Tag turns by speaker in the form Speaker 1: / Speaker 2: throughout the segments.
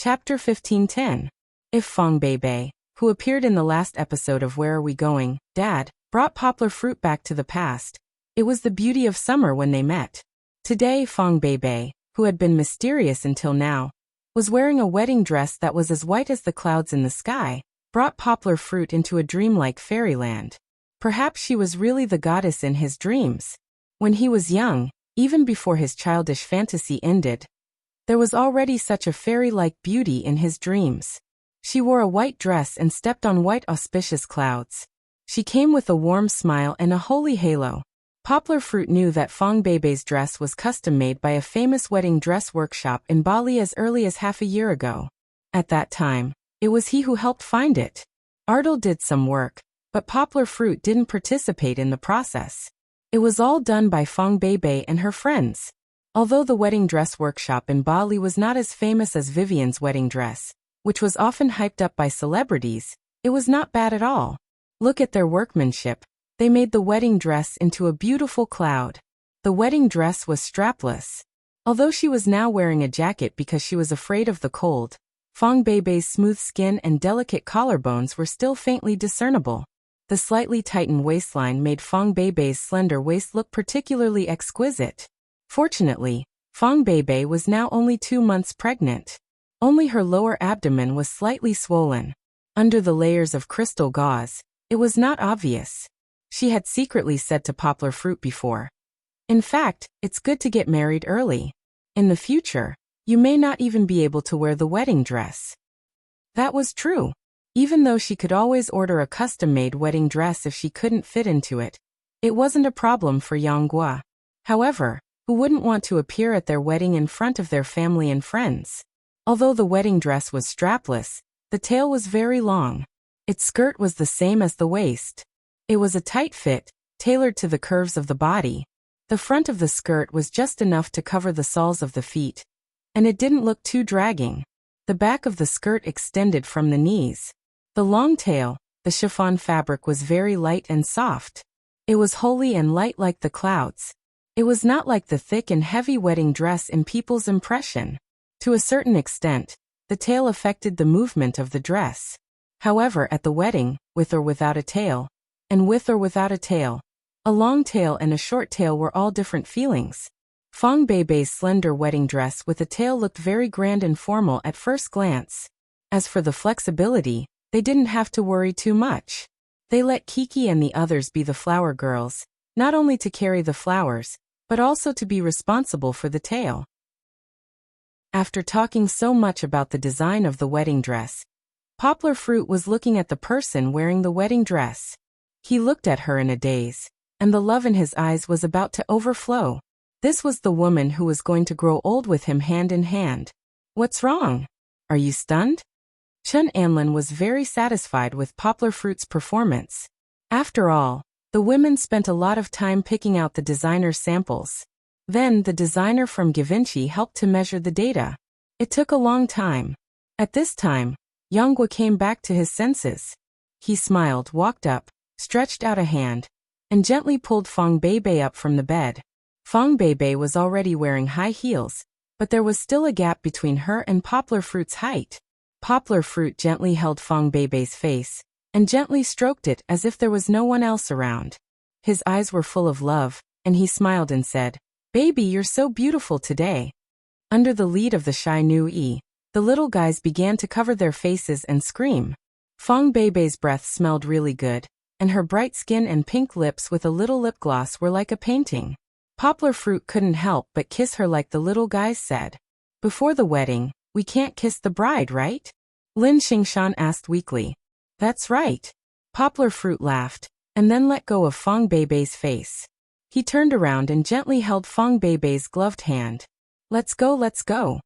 Speaker 1: Chapter 1510. If Fong Beibei, who appeared in the last episode of Where Are We Going, Dad, brought poplar fruit back to the past, it was the beauty of summer when they met. Today Fong Beibei, who had been mysterious until now, was wearing a wedding dress that was as white as the clouds in the sky, brought poplar fruit into a dreamlike fairyland. Perhaps she was really the goddess in his dreams. When he was young, even before his childish fantasy ended, there was already such a fairy-like beauty in his dreams. She wore a white dress and stepped on white auspicious clouds. She came with a warm smile and a holy halo. Poplar Fruit knew that Fong Beibei's dress was custom-made by a famous wedding dress workshop in Bali as early as half a year ago. At that time, it was he who helped find it. Ardal did some work, but Poplar Fruit didn't participate in the process. It was all done by Fong Beibei and her friends. Although the wedding dress workshop in Bali was not as famous as Vivian's wedding dress, which was often hyped up by celebrities, it was not bad at all. Look at their workmanship. They made the wedding dress into a beautiful cloud. The wedding dress was strapless. Although she was now wearing a jacket because she was afraid of the cold, Fong Beibei's smooth skin and delicate collarbones were still faintly discernible. The slightly tightened waistline made Fong Beibei's slender waist look particularly exquisite. Fortunately, Fong Beibei was now only 2 months pregnant. Only her lower abdomen was slightly swollen. Under the layers of crystal gauze, it was not obvious. She had secretly said to Poplar Fruit before. In fact, it's good to get married early. In the future, you may not even be able to wear the wedding dress. That was true. Even though she could always order a custom-made wedding dress if she couldn't fit into it, it wasn't a problem for Yang Guo. However, who wouldn't want to appear at their wedding in front of their family and friends? Although the wedding dress was strapless, the tail was very long. Its skirt was the same as the waist. It was a tight fit, tailored to the curves of the body. The front of the skirt was just enough to cover the soles of the feet, and it didn't look too dragging. The back of the skirt extended from the knees. The long tail, the chiffon fabric was very light and soft. It was holy and light like the clouds. It was not like the thick and heavy wedding dress in people's impression. To a certain extent, the tail affected the movement of the dress. However, at the wedding, with or without a tail, and with or without a tail, a long tail and a short tail were all different feelings. Fong Beibei's slender wedding dress with a tail looked very grand and formal at first glance. As for the flexibility, they didn't have to worry too much. They let Kiki and the others be the flower girls, not only to carry the flowers, but also to be responsible for the tail. After talking so much about the design of the wedding dress, Poplar Fruit was looking at the person wearing the wedding dress. He looked at her in a daze, and the love in his eyes was about to overflow. This was the woman who was going to grow old with him hand in hand. What's wrong? Are you stunned? Chun Anlin was very satisfied with Poplar Fruit's performance. After all, the women spent a lot of time picking out the designer's samples. Then the designer from Givenchy helped to measure the data. It took a long time. At this time, Yang Guo came back to his senses. He smiled, walked up, stretched out a hand, and gently pulled Fong Beibei up from the bed. Fong Beibei was already wearing high heels, but there was still a gap between her and Poplar Fruit's height. Poplar Fruit gently held Fong Beibei's face, and gently stroked it as if there was no one else around. His eyes were full of love, and he smiled and said, "Baby, you're so beautiful today." Under the lead of the shy Nui, the little guys began to cover their faces and scream. Fong Beibei's breath smelled really good, and her bright skin and pink lips with a little lip gloss were like a painting. Poplar Fruit couldn't help but kiss her like the little guys said. Before the wedding, we can't kiss the bride, right? Lin Xingshan asked weakly. That's right. Poplar Fruit laughed, and then let go of Fong Beibei's face. He turned around and gently held Fong Beibei's gloved hand. Let's go, let's go.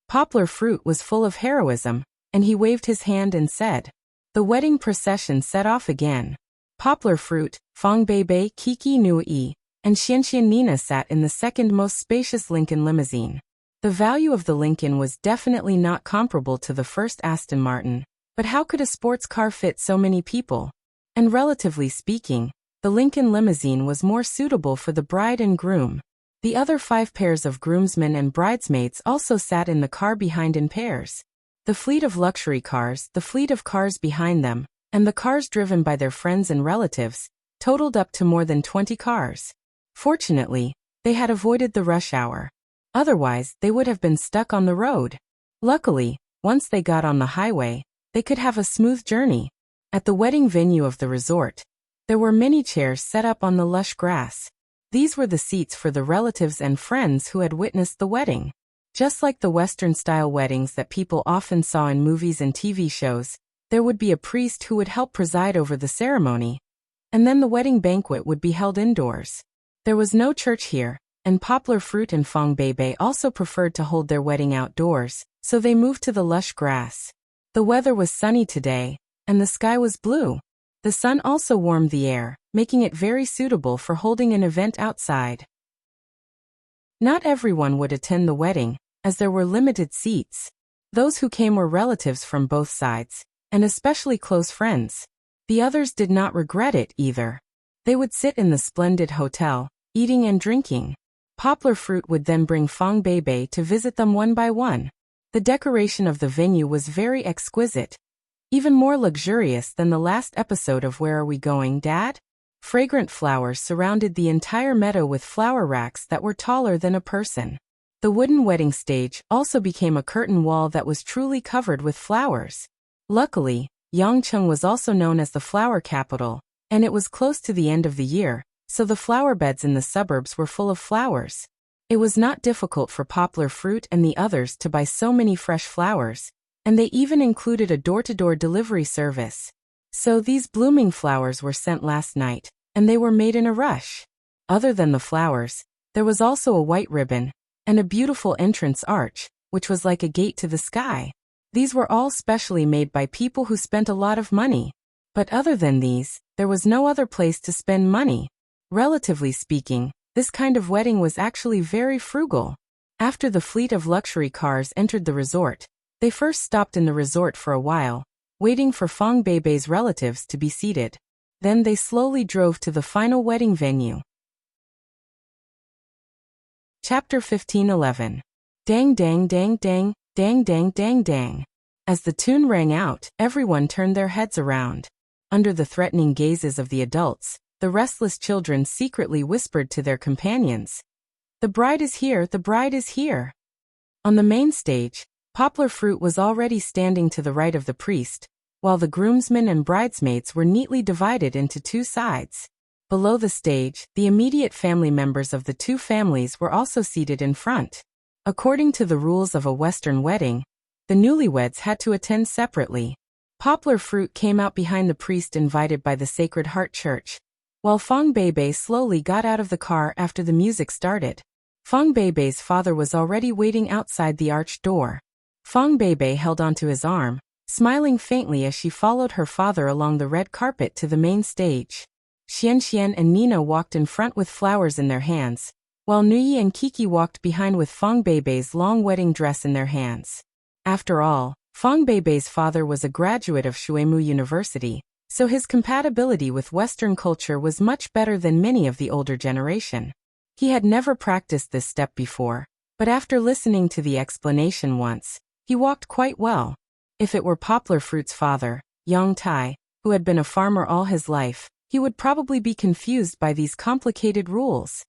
Speaker 1: Poplar Fruit was full of heroism, and he waved his hand and said. The wedding procession set off again. Poplar Fruit, Fong Beibei, Kiki Nui, and Xianxian Nina sat in the second most spacious Lincoln limousine. The value of the Lincoln was definitely not comparable to the first Aston Martin, but how could a sports car fit so many people? And relatively speaking, the Lincoln limousine was more suitable for the bride and groom. The other 5 pairs of groomsmen and bridesmaids also sat in the car behind in pairs. The fleet of luxury cars, the fleet of cars behind them, and the cars driven by their friends and relatives, totaled up to more than 20 cars. Fortunately, they had avoided the rush hour. Otherwise, they would have been stuck on the road. Luckily, once they got on the highway, they could have a smooth journey. At the wedding venue of the resort, there were many chairs set up on the lush grass. These were the seats for the relatives and friends who had witnessed the wedding. Just like the Western-style weddings that people often saw in movies and TV shows, there would be a priest who would help preside over the ceremony, and then the wedding banquet would be held indoors. There was no church here, and Poplar Fruit and Fong Beibei also preferred to hold their wedding outdoors, so they moved to the lush grass. The weather was sunny today, and the sky was blue. The sun also warmed the air, making it very suitable for holding an event outside. Not everyone would attend the wedding, as there were limited seats. Those who came were relatives from both sides, and especially close friends. The others did not regret it either. They would sit in the splendid hotel, eating and drinking. Poplar Fruit would then bring Fong Beibei to visit them one by one. The decoration of the venue was very exquisite, even more luxurious than the last episode of Where Are We Going, Dad? Fragrant flowers surrounded the entire meadow with flower racks that were taller than a person. The wooden wedding stage also became a curtain wall that was truly covered with flowers. Luckily, Yangcheng was also known as the flower capital, and it was close to the end of the year, so the flower beds in the suburbs were full of flowers. It was not difficult for Poplar Fruit and the others to buy so many fresh flowers, and they even included a door-to-door delivery service. So these blooming flowers were sent last night, and they were made in a rush. Other than the flowers, there was also a white ribbon, and a beautiful entrance arch, which was like a gate to the sky. These were all specially made by people who spent a lot of money. But other than these, there was no other place to spend money. Relatively speaking, this kind of wedding was actually very frugal. After the fleet of luxury cars entered the resort, they first stopped in the resort for a while, waiting for Fong Beibei's relatives to be seated. Then they slowly drove to the final wedding venue. Chapter 15:11. Dang dang dang dang, dang dang dang dang. As the tune rang out, everyone turned their heads around. Under the threatening gazes of the adults, the restless children secretly whispered to their companions, "The bride is here, the bride is here." On the main stage, Poplar Fruit was already standing to the right of the priest, while the groomsmen and bridesmaids were neatly divided into two sides. Below the stage, the immediate family members of the two families were also seated in front. According to the rules of a Western wedding, the newlyweds had to attend separately. Poplar Fruit came out behind the priest invited by the Sacred Heart Church, while Fong Beibei slowly got out of the car after the music started. Fong Beibei's father was already waiting outside the arched door. Fong Beibei held onto his arm, smiling faintly as she followed her father along the red carpet to the main stage. Xian and Nina walked in front with flowers in their hands, while Nuyi and Kiki walked behind with Fong Beibei's long wedding dress in their hands. After all, Fong Beibei's father was a graduate of Shuimu University, so his compatibility with Western culture was much better than many of the older generation. He had never practiced this step before, but after listening to the explanation once, he walked quite well. If it were Poplar Fruit's father, Yang Tai, who had been a farmer all his life, he would probably be confused by these complicated rules.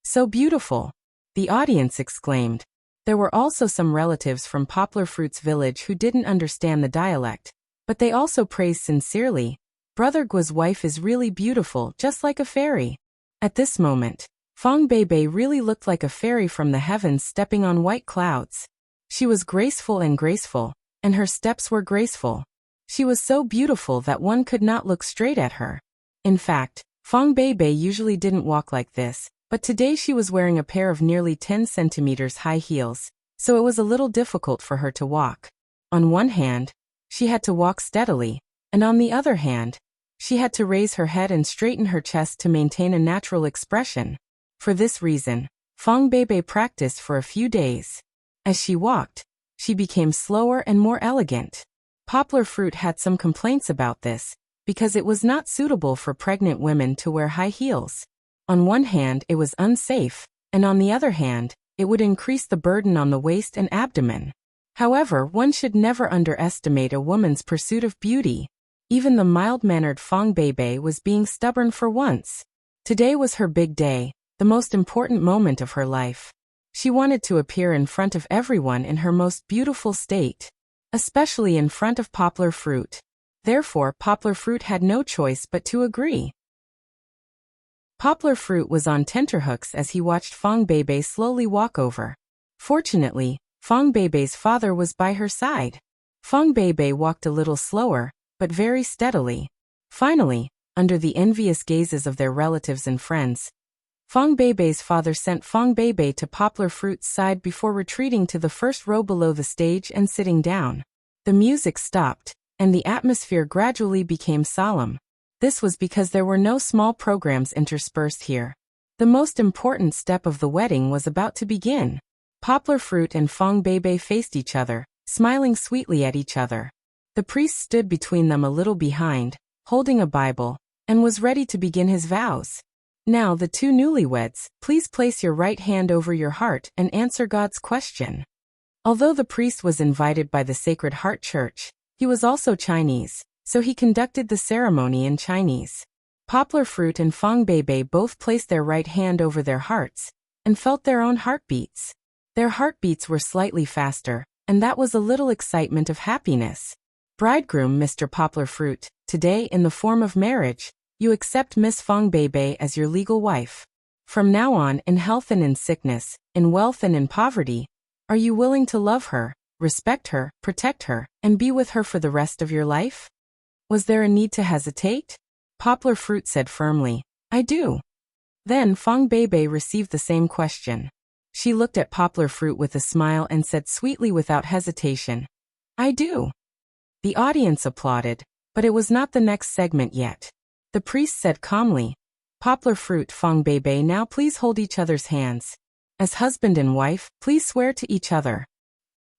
Speaker 1: "So beautiful!" the audience exclaimed. There were also some relatives from Poplar Fruit's village who didn't understand the dialect, but they also praised sincerely, "Brother Guo's wife is really beautiful, just like a fairy." At this moment, Fong Beibei really looked like a fairy from the heavens stepping on white clouds. She was graceful, and her steps were graceful. She was so beautiful that one could not look straight at her. In fact, Fong Beibei usually didn't walk like this, but today she was wearing a pair of nearly 10 centimeters high heels, so it was a little difficult for her to walk. On one hand, she had to walk steadily, and on the other hand, she had to raise her head and straighten her chest to maintain a natural expression. For this reason, Fong Beibei practiced for a few days. As she walked, she became slower and more elegant. Poplar Fruit had some complaints about this, because it was not suitable for pregnant women to wear high heels. On one hand, it was unsafe, and on the other hand, it would increase the burden on the waist and abdomen. However, one should never underestimate a woman's pursuit of beauty. Even the mild-mannered Fang Beibei was being stubborn for once. Today was her big day, the most important moment of her life. She wanted to appear in front of everyone in her most beautiful state, especially in front of Poplar Fruit. Therefore, Poplar Fruit had no choice but to agree. Poplar Fruit was on tenterhooks as he watched Fang Beibei slowly walk over. Fortunately, Fang Beibei's father was by her side. Fang Beibei walked a little slower, but very steadily. Finally, under the envious gazes of their relatives and friends, Fang Beibei's father sent Fang Beibei to Poplar Fruit's side before retreating to the first row below the stage and sitting down. The music stopped, and the atmosphere gradually became solemn. This was because there were no small programs interspersed here. The most important step of the wedding was about to begin. Poplar Fruit and Fang Beibei faced each other, smiling sweetly at each other. The priest stood between them a little behind, holding a Bible, and was ready to begin his vows. Now the two newlyweds, please place your right hand over your heart and answer God's question. Although the priest was invited by the Sacred Heart Church, he was also Chinese, so he conducted the ceremony in Chinese. Poplar Fruit and Fang Beibei both placed their right hand over their hearts and felt their own heartbeats. Their heartbeats were slightly faster, and that was a little excitement of happiness. Bridegroom Mr. Poplar Fruit, today in the form of marriage, you accept Miss Fang Beibei as your legal wife. From now on, in health and in sickness, in wealth and in poverty, are you willing to love her, respect her, protect her, and be with her for the rest of your life? Was there a need to hesitate? Poplar Fruit said firmly, I do. Then Fang Beibei received the same question. She looked at Poplar Fruit with a smile and said sweetly without hesitation, I do. The audience applauded, but it was not the next segment yet. The priest said calmly, Poplar Fruit, Fang Beibei, now please hold each other's hands. As husband and wife, please swear to each other.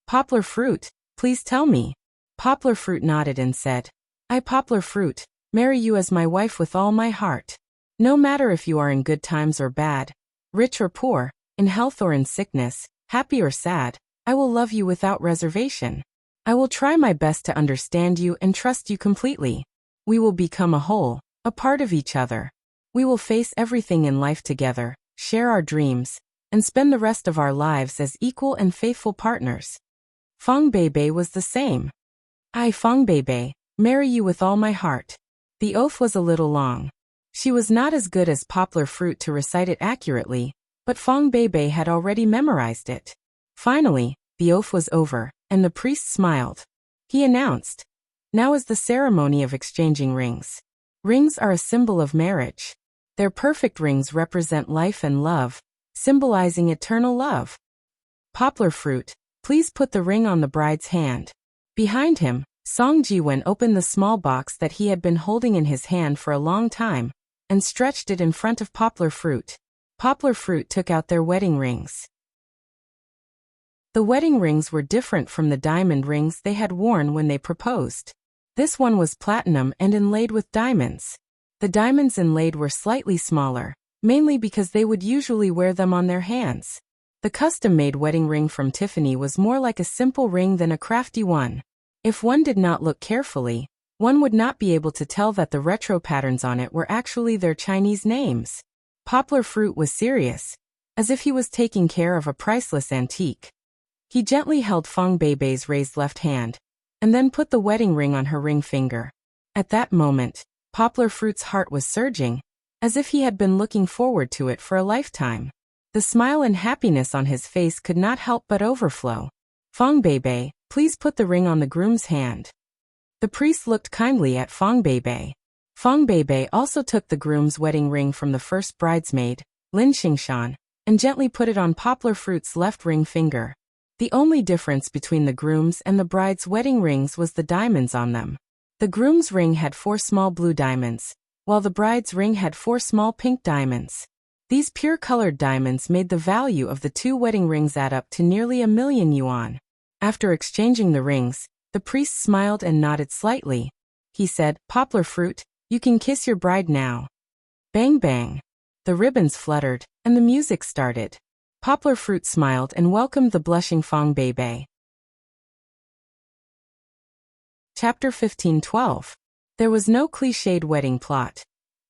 Speaker 1: Poplar Fruit, please tell me. Poplar Fruit nodded and said, I, Poplar Fruit, marry you as my wife with all my heart. No matter if you are in good times or bad, rich or poor, in health or in sickness, happy or sad, I will love you without reservation. I will try my best to understand you and trust you completely. We will become a whole, a part of each other. We will face everything in life together, share our dreams, and spend the rest of our lives as equal and faithful partners. Fang Beibei was the same. I, Fang Beibei, marry you with all my heart. The oath was a little long. She was not as good as Poplar Fruit to recite it accurately, but Fang Beibei had already memorized it. Finally, the oath was over, and the priest smiled. He announced, now is the ceremony of exchanging rings. Rings are a symbol of marriage. Their perfect rings represent life and love, symbolizing eternal love. Poplar Fruit, please put the ring on the bride's hand. Behind him, Song Jiwen opened the small box that he had been holding in his hand for a long time, and stretched it in front of Poplar Fruit. Poplar Fruit took out their wedding rings. The wedding rings were different from the diamond rings they had worn when they proposed. This one was platinum and inlaid with diamonds. The diamonds inlaid were slightly smaller, mainly because they would usually wear them on their hands. The custom-made wedding ring from Tiffany was more like a simple ring than a crafty one. If one did not look carefully, one would not be able to tell that the retro patterns on it were actually their Chinese names. Poplar Fruit was serious, as if he was taking care of a priceless antique. He gently held Fang Beibei's raised left hand, and then put the wedding ring on her ring finger. At that moment, Poplar Fruit's heart was surging, as if he had been looking forward to it for a lifetime. The smile and happiness on his face could not help but overflow. Fang Beibei, please put the ring on the groom's hand. The priest looked kindly at Fang Beibei. Fang Beibei also took the groom's wedding ring from the first bridesmaid, Lin Xingshan, and gently put it on Poplar Fruit's left ring finger. The only difference between the groom's and the bride's wedding rings was the diamonds on them. The groom's ring had 4 small blue diamonds, while the bride's ring had 4 small pink diamonds. These pure-colored diamonds made the value of the 2 wedding rings add up to nearly 1,000,000 yuan. After exchanging the rings, the priest smiled and nodded slightly. He said, Poplar Fruit, you can kiss your bride now. Bang bang. The ribbons fluttered, and the music started. Poplar Fruit smiled and welcomed the blushing Fang Beibei. Chapter 15:12. There was no cliched wedding plot.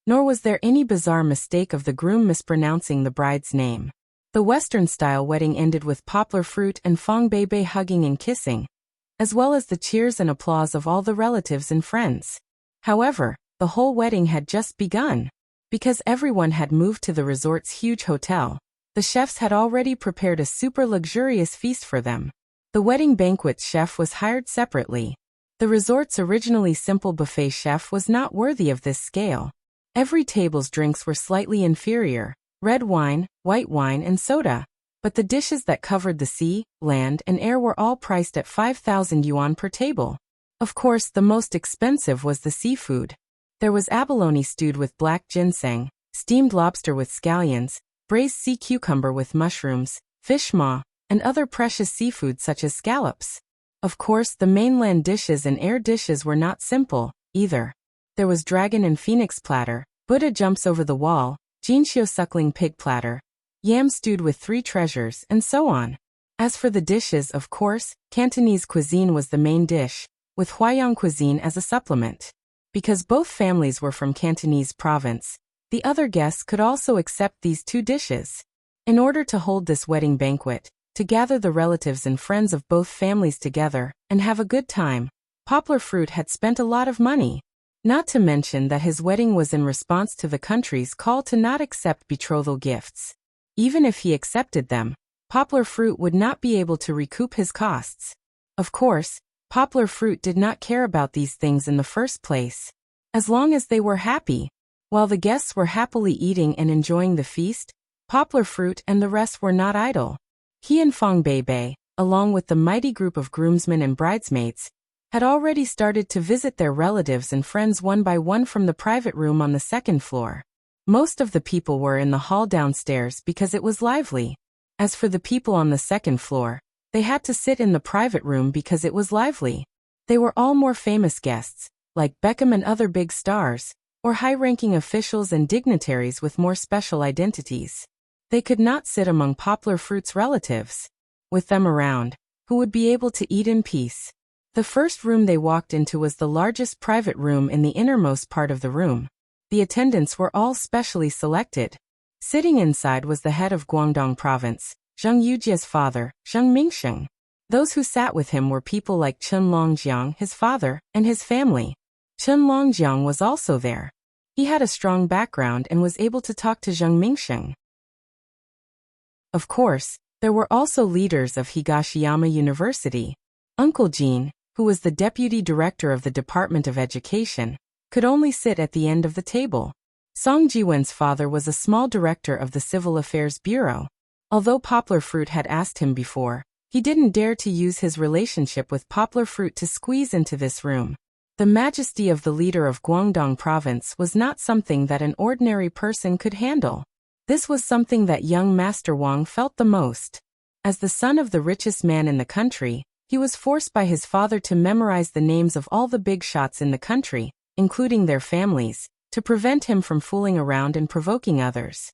Speaker 1: Nor was there any bizarre mistake of the groom mispronouncing the bride's name. The Western-style wedding ended with poplar fruit and Fong Beibei hugging and kissing, as well as the cheers and applause of all the relatives and friends. However, the whole wedding had just begun. Because everyone had moved to the resort's huge hotel, the chefs had already prepared a super luxurious feast for them. The wedding banquet chef was hired separately. The resort's originally simple buffet chef was not worthy of this scale. Every table's drinks were slightly inferior: red wine, white wine, and soda. But the dishes that covered the sea, land, and air were all priced at 5,000 yuan per table. Of course, the most expensive was the seafood. There was abalone stewed with black ginseng, steamed lobster with scallions, braised sea cucumber with mushrooms, fish maw, and other precious seafood such as scallops. Of course, the mainland dishes and air dishes were not simple, either. There was dragon and phoenix platter, Buddha jumps over the wall, Jinxiu suckling pig platter, yam stewed with 3 treasures, and so on. As for the dishes, of course, Cantonese cuisine was the main dish, with Huaiyang cuisine as a supplement. Because both families were from Cantonese province, the other guests could also accept these 2 dishes. In order to hold this wedding banquet, to gather the relatives and friends of both families together and have a good time, Poplar Fruit had spent a lot of money. Not to mention that his wedding was in response to the country's call to not accept betrothal gifts. Even if he accepted them, Poplar Fruit would not be able to recoup his costs. Of course, Poplar Fruit did not care about these things in the first place. As long as they were happy. While the guests were happily eating and enjoying the feast, Poplar Fruit and the rest were not idle. He and Fong Beibei, along with the mighty group of groomsmen and bridesmaids, had already started to visit their relatives and friends one by one from the private room on the 2nd floor. Most of the people were in the hall downstairs because it was lively. As for the people on the 2nd floor, they had to sit in the private room because it was lively. They were all more famous guests, like Beckham and other big stars, or high-ranking officials and dignitaries with more special identities. They could not sit among Poplar Fruit's relatives. With them around, who would be able to eat in peace? The first room they walked into was the largest private room in the innermost part of the room. The attendants were all specially selected. Sitting inside was the head of Guangdong province, Zheng Yujia's father, Zheng Mingsheng. Those who sat with him were people like Chen Longjiang, his father, and his family. Chen Longjiang was also there. He had a strong background and was able to talk to Zheng Mingsheng. Of course, there were also leaders of Higashiyama University. Uncle Jean, who was the deputy director of the Department of Education, could only sit at the end of the table. Song Jiwen's father was a small director of the Civil Affairs Bureau. Although Poplar Fruit had asked him before, he didn't dare to use his relationship with Poplar Fruit to squeeze into this room. The majesty of the leader of Guangdong province was not something that an ordinary person could handle. This was something that young Master Wang felt the most. As the son of the richest man in the country, he was forced by his father to memorize the names of all the big shots in the country, including their families, to prevent him from fooling around and provoking others.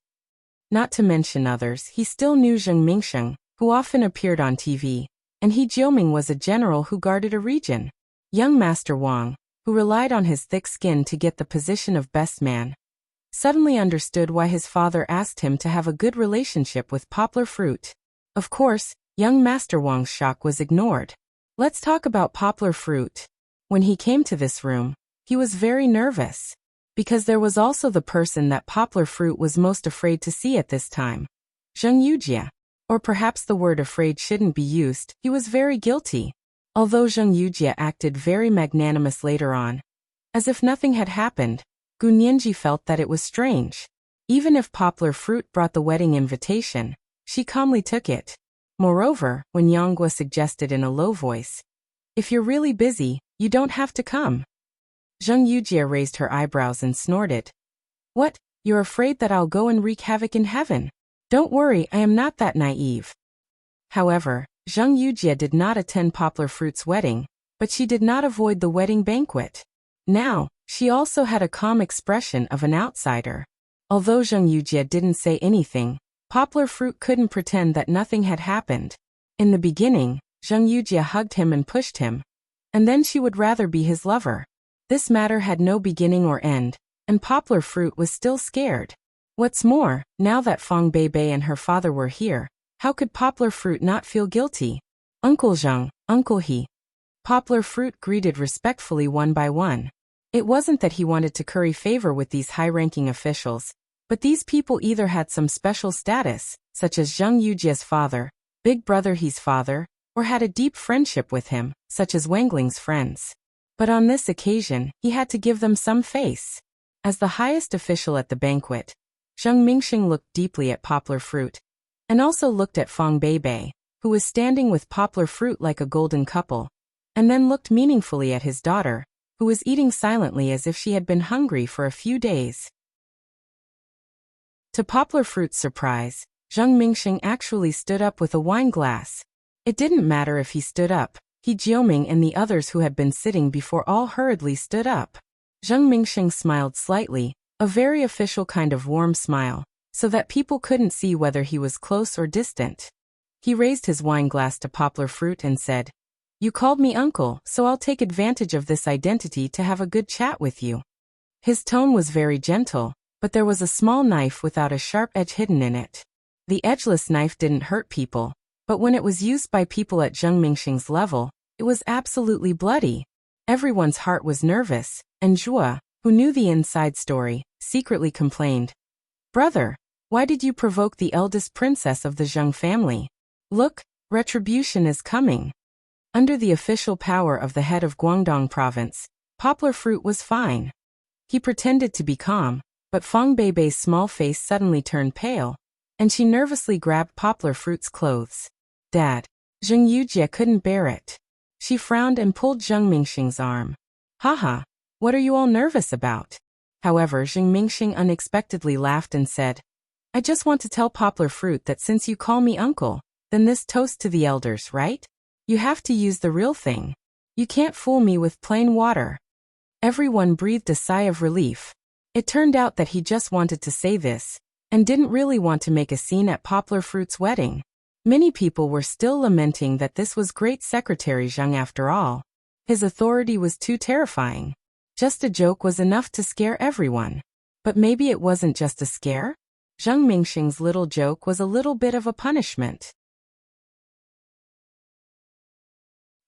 Speaker 1: Not to mention others, he still knew Zheng Mingsheng, who often appeared on TV, and He Jiuming was a general who guarded a region. Young Master Wang, who relied on his thick skin to get the position of best man, suddenly understood why his father asked him to have a good relationship with Poplar Fruit. Of course, young Master Wang's shock was ignored. Let's talk about Poplar Fruit. When he came to this room, he was very nervous. Because there was also the person that Poplar Fruit was most afraid to see at this time. Zheng Yujia. Or perhaps the word afraid shouldn't be used, he was very guilty. Although Zheng Yujia acted very magnanimous later on, as if nothing had happened, Gu Nianji felt that it was strange. Even if Poplar Fruit brought the wedding invitation, she calmly took it. Moreover, when Yanghua suggested in a low voice, "If you're really busy, you don't have to come." Zheng Yujia raised her eyebrows and snorted. "What, you're afraid that I'll go and wreak havoc in heaven? Don't worry, I am not that naive." However, Zheng Yujia did not attend Poplar Fruit's wedding, but she did not avoid the wedding banquet. Now, she also had a calm expression of an outsider. Although Zheng Yujia didn't say anything, Poplar Fruit couldn't pretend that nothing had happened. In the beginning, Zheng Yujia hugged him and pushed him. and then she would rather be his lover. This matter had no beginning or end, and Poplar Fruit was still scared. What's more, now that Fong Beibei and her father were here, how could Poplar Fruit not feel guilty? Uncle Zheng, Uncle He. Poplar Fruit greeted respectfully one by one. It wasn't that he wanted to curry favor with these high-ranking officials, but these people either had some special status, such as Zheng Yujia's father, Big Brother He's father, or had a deep friendship with him, such as Wangling's friends. But on this occasion, he had to give them some face. As the highest official at the banquet, Zheng Mingxing looked deeply at Poplar Fruit, and also looked at Fong Beibei, who was standing with Poplar Fruit like a golden couple, and then looked meaningfully at his daughter, who was eating silently as if she had been hungry for a few days. To Poplar Fruit's surprise, Zheng Mingxing actually stood up with a wine glass. It didn't matter if he stood up, He Jioming and the others who had been sitting before all hurriedly stood up. Zheng Mingxing smiled slightly, a very official kind of warm smile, so that people couldn't see whether he was close or distant. He raised his wine glass to Poplar Fruit and said, "You called me uncle, so I'll take advantage of this identity to have a good chat with you." His tone was very gentle, but there was a small knife without a sharp edge hidden in it. The edgeless knife didn't hurt people, but when it was used by people at Zheng Mingxing's level, it was absolutely bloody. Everyone's heart was nervous, and Zhua, who knew the inside story, secretly complained, "Brother, why did you provoke the eldest princess of the Zheng family? Look, retribution is coming." Under the official power of the head of Guangdong province, Poplar Fruit was fine. He pretended to be calm, but Fong Beibei's small face suddenly turned pale, and she nervously grabbed Poplar Fruit's clothes. "Dad." Zheng Yujie couldn't bear it. She frowned and pulled Zheng Mingxing's arm. "Haha, what are you all nervous about?" However, Zheng Mingxing unexpectedly laughed and said, "I just want to tell Poplar Fruit that since you call me uncle, then this toast to the elders, right? You have to use the real thing. You can't fool me with plain water." Everyone breathed a sigh of relief. It turned out that he just wanted to say this, and didn't really want to make a scene at Poplar Fruit's wedding. Many people were still lamenting that this was Great Secretary Zheng after all. His authority was too terrifying. Just a joke was enough to scare everyone. But maybe it wasn't just a scare? Zheng Mingxing's little joke was a little bit of a punishment.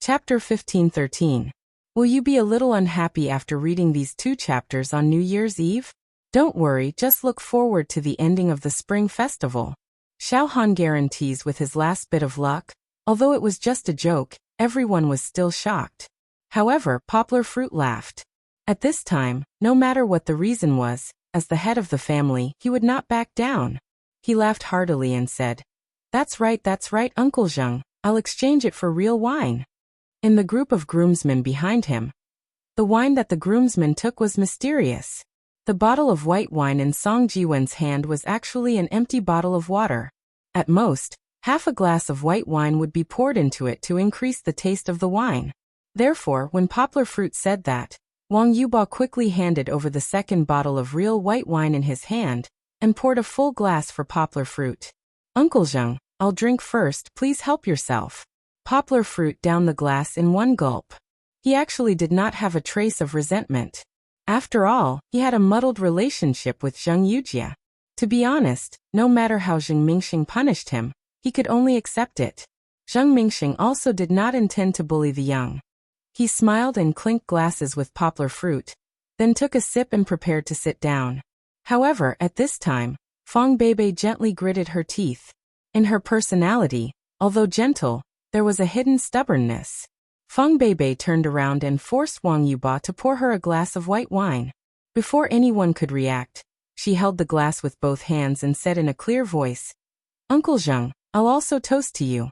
Speaker 1: Chapter 15-13. Will you be a little unhappy after reading these 2 chapters on New Year's Eve? Don't worry, just look forward to the ending of the Spring Festival. Xiao Han guarantees with his last bit of luck. Although it was just a joke, everyone was still shocked. However, Poplar Fruit laughed. At this time, no matter what the reason was, as the head of the family, he would not back down. He laughed heartily and said, that's right, Uncle Zheng, I'll exchange it for real wine." In the group of groomsmen behind him, the wine that the groomsmen took was mysterious. The bottle of white wine in Song Jiwen's hand was actually an empty bottle of water. At most, half a glass of white wine would be poured into it to increase the taste of the wine. Therefore, when Poplar Fruit said that, Wang Yuba quickly handed over the second bottle of real white wine in his hand, and poured a full glass for Poplar Fruit. "Uncle Zheng, I'll drink first, please help yourself." Poplar Fruit downed the glass in one gulp. He actually did not have a trace of resentment. After all, he had a muddled relationship with Zheng Yujie. To be honest, no matter how Zheng Mingxing punished him, he could only accept it. Zheng Mingxing also did not intend to bully the young. He smiled and clinked glasses with Poplar Fruit, then took a sip and prepared to sit down. However, at this time, Fong Beibei gently gritted her teeth. In her personality, although gentle, there was a hidden stubbornness. Fong Beibei turned around and forced Wang Yuba to pour her a glass of white wine. Before anyone could react, she held the glass with both hands and said in a clear voice, "Uncle Zheng, I'll also toast to you."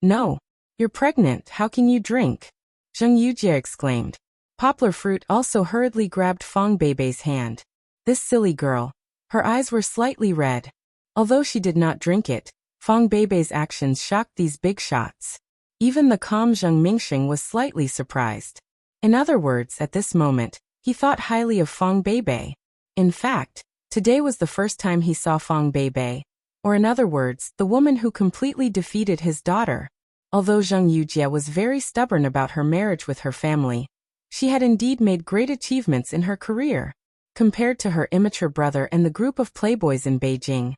Speaker 1: "No. You're pregnant, how can you drink?" Zheng Yujie exclaimed. Poplar Fruit also hurriedly grabbed Fong Beibei's hand. This silly girl. Her eyes were slightly red. Although she did not drink it, Fong Beibei's actions shocked these big shots. Even the calm Zheng Mingxing was slightly surprised. In other words, at this moment, he thought highly of Fong Beibei. In fact, today was the first time he saw Fong Beibei, or in other words, the woman who completely defeated his daughter. Although Zhang Yujie was very stubborn about her marriage with her family, she had indeed made great achievements in her career. Compared to her immature brother and the group of playboys in Beijing,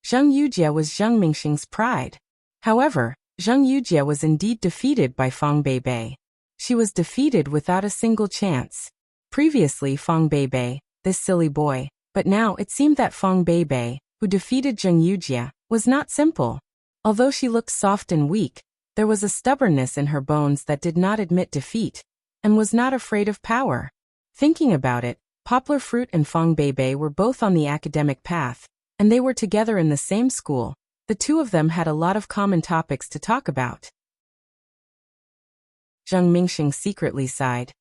Speaker 1: Zhang Yujie was Zhang Mingxing's pride. However, Zhang Yujie was indeed defeated by Fang Beibei. She was defeated without a single chance. Previously Fang Beibei, this silly boy, but now it seemed that Fang Beibei, who defeated Zhang Yujie, was not simple. Although she looked soft and weak, there was a stubbornness in her bones that did not admit defeat, and was not afraid of power. Thinking about it, Poplar Fruit and Fang Beibei were both on the academic path, and they were together in the same school. The two of them had a lot of common topics to talk about. Zhang Mingxing secretly sighed.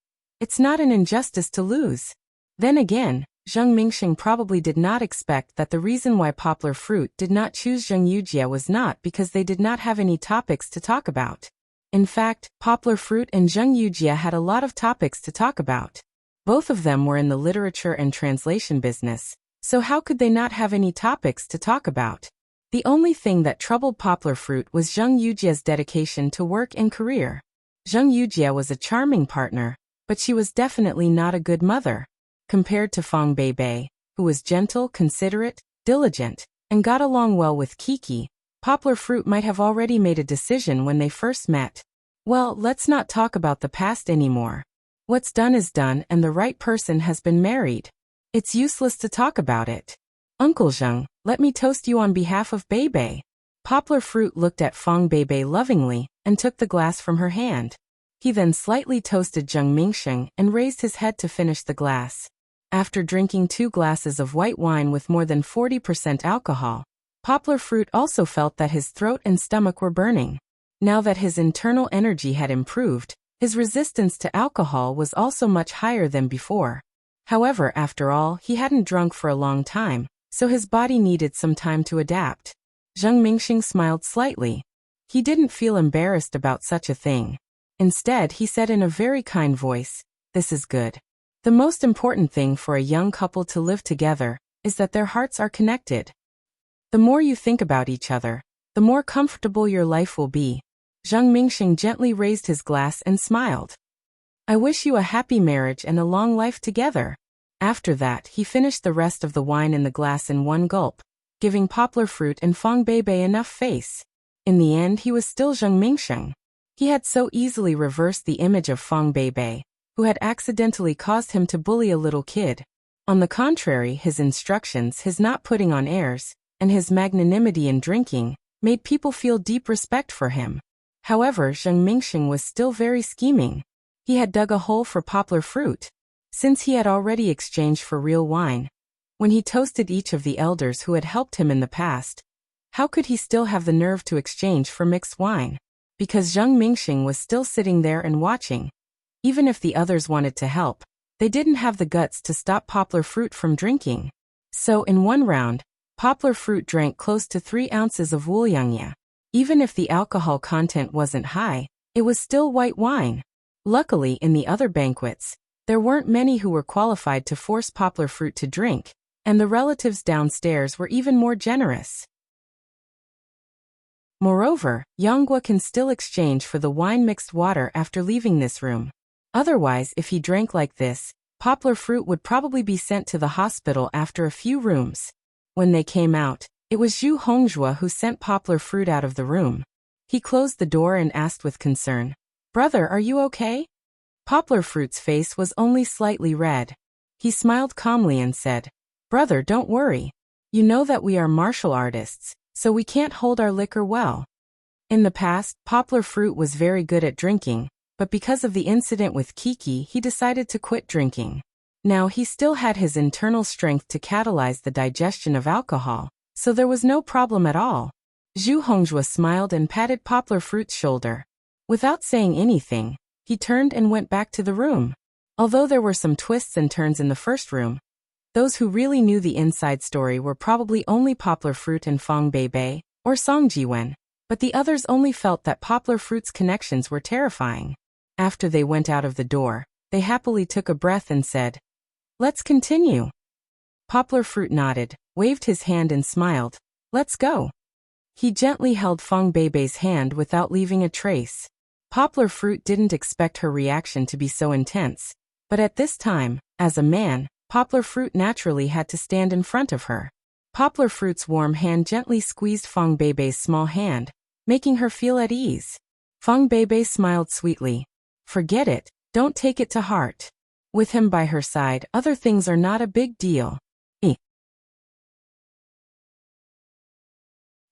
Speaker 1: It's not an injustice to lose. Then again, Zhang Mingxing probably did not expect that the reason why Poplar Fruit did not choose Zhang Yujie was not because they did not have any topics to talk about. In fact, Poplar Fruit and Zhang Yujie had a lot of topics to talk about. Both of them were in the literature and translation business, so how could they not have any topics to talk about? The only thing that troubled Poplar Fruit was Zhang Yujie's dedication to work and career. Zhang Yujie was a charming partner, but she was definitely not a good mother. Compared to Fang Beibei, who was gentle, considerate, diligent, and got along well with Kiki, Poplar Fruit might have already made a decision when they first met. Well, let's not talk about the past anymore. What's done is done and the right person has been married. It's useless to talk about it. Uncle Zhang, let me toast you on behalf of Beibei. Poplar Fruit looked at Fang Beibei lovingly and took the glass from her hand. He then slightly toasted Zhang Mingxing and raised his head to finish the glass. After drinking 2 glasses of white wine with more than 40% alcohol, Poplar Fruit also felt that his throat and stomach were burning. Now that his internal energy had improved, his resistance to alcohol was also much higher than before. However, after all, he hadn't drunk for a long time, so his body needed some time to adapt. Zhang Mingxing smiled slightly. He didn't feel embarrassed about such a thing. Instead, he said in a very kind voice, "This is good. The most important thing for a young couple to live together is that their hearts are connected. The more you think about each other, the more comfortable your life will be." Zhang Mingxing gently raised his glass and smiled. "I wish you a happy marriage and a long life together." After that, he finished the rest of the wine in the glass in one gulp, giving Poplar Fruit and Fang Beibei enough face. In the end, he was still Zhang Mingxing. He had so easily reversed the image of Fang Beibei, who had accidentally caused him to bully a little kid. On the contrary, his instructions, his not putting on airs, and his magnanimity in drinking, made people feel deep respect for him. However, Zhang Mingxing was still very scheming. He had dug a hole for Poplar Fruit, since he had already exchanged for real wine. When he toasted each of the elders who had helped him in the past, how could he still have the nerve to exchange for mixed wine? Because Zhang Mingxing was still sitting there and watching. Even if the others wanted to help, they didn't have the guts to stop Poplar Fruit from drinking. So in one round, Poplar Fruit drank close to 3 ounces of Wuxia. Even if the alcohol content wasn't high, it was still white wine. Luckily, in the other banquets, there weren't many who were qualified to force Poplar Fruit to drink, and the relatives downstairs were even more generous. Moreover, Yanghua can still exchange for the wine-mixed water after leaving this room. Otherwise, if he drank like this, Poplar Fruit would probably be sent to the hospital after a few rooms. When they came out, it was Zhu Hongjue who sent Poplar Fruit out of the room. He closed the door and asked with concern, "Brother, are you okay?" Poplar Fruit's face was only slightly red. He smiled calmly and said, "Brother, don't worry. You know that we are martial artists, so we can't hold our liquor well." In the past, Poplar Fruit was very good at drinking, but because of the incident with Kiki, he decided to quit drinking. Now he still had his internal strength to catalyze the digestion of alcohol, so there was no problem at all. Zhu Hongjue smiled and patted Poplar Fruit's shoulder. Without saying anything, he turned and went back to the room. Although there were some twists and turns in the first room, those who really knew the inside story were probably only Poplar Fruit and Fang Beibei, or Song Jiwen, but the others only felt that Poplar Fruit's connections were terrifying. After they went out of the door, they happily took a breath and said, "Let's continue." Poplar Fruit nodded, waved his hand and smiled, "Let's go." He gently held Feng Beibei's hand without leaving a trace. Poplar Fruit didn't expect her reaction to be so intense, but at this time, as a man, Poplar Fruit naturally had to stand in front of her. Poplar Fruit's warm hand gently squeezed Feng Beibei's small hand, making her feel at ease. Feng Beibei smiled sweetly. Forget it, don't take it to heart. With him by her side, other things are not a big deal.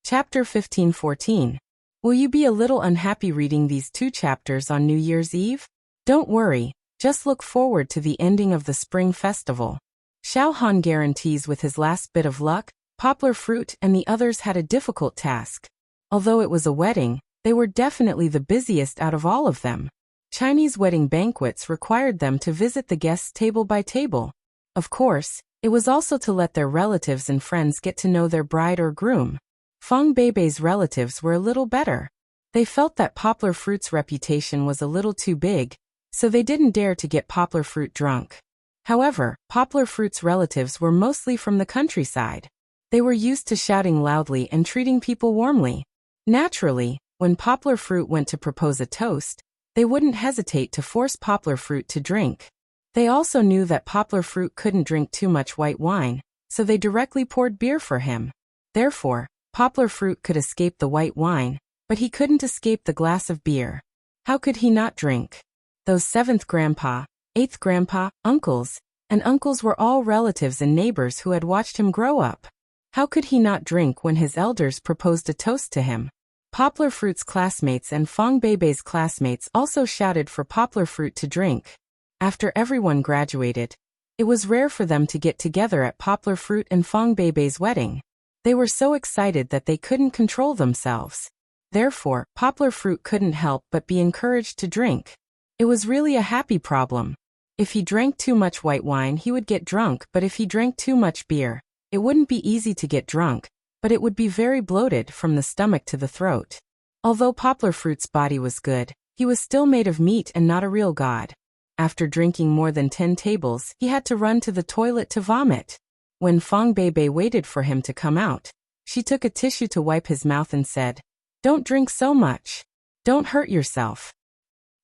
Speaker 1: Chapter 15-14. Will you be a little unhappy reading these 2 chapters on New Year's Eve? Don't worry, just look forward to the ending of the Spring Festival. Xiao Han guarantees with his last bit of luck, Poplar Fruit and the others had a difficult task. Although it was a wedding, they were definitely the busiest out of all of them. Chinese wedding banquets required them to visit the guests table by table. Of course, it was also to let their relatives and friends get to know their bride or groom. Feng Beibei's relatives were a little better. They felt that Poplar Fruit's reputation was a little too big, so they didn't dare to get Poplar Fruit drunk. However, Poplar Fruit's relatives were mostly from the countryside. They were used to shouting loudly and treating people warmly. Naturally, when Poplar Fruit went to propose a toast, they wouldn't hesitate to force Poplar Fruit to drink. They also knew that Poplar Fruit couldn't drink too much white wine, so they directly poured beer for him. Therefore, Poplar Fruit could escape the white wine, but he couldn't escape the glass of beer. How could he not drink? Those 7th grandpa, 8th grandpa, uncles were all relatives and neighbors who had watched him grow up. How could he not drink when his elders proposed a toast to him? Poplar Fruit's classmates and Feng Beibei's classmates also shouted for Poplar Fruit to drink. After everyone graduated, it was rare for them to get together at Poplar Fruit and Feng Beibei's wedding. They were so excited that they couldn't control themselves. Therefore, Poplar Fruit couldn't help but be encouraged to drink. It was really a happy problem. If he drank too much white wine, he would get drunk, but if he drank too much beer, it wouldn't be easy to get drunk, but it would be very bloated from the stomach to the throat. Although Poplar Fruit's body was good, he was still made of meat and not a real god. After drinking more than 10 tables, he had to run to the toilet to vomit. When Feng Beibei waited for him to come out, she took a tissue to wipe his mouth and said, "Don't drink so much. Don't hurt yourself."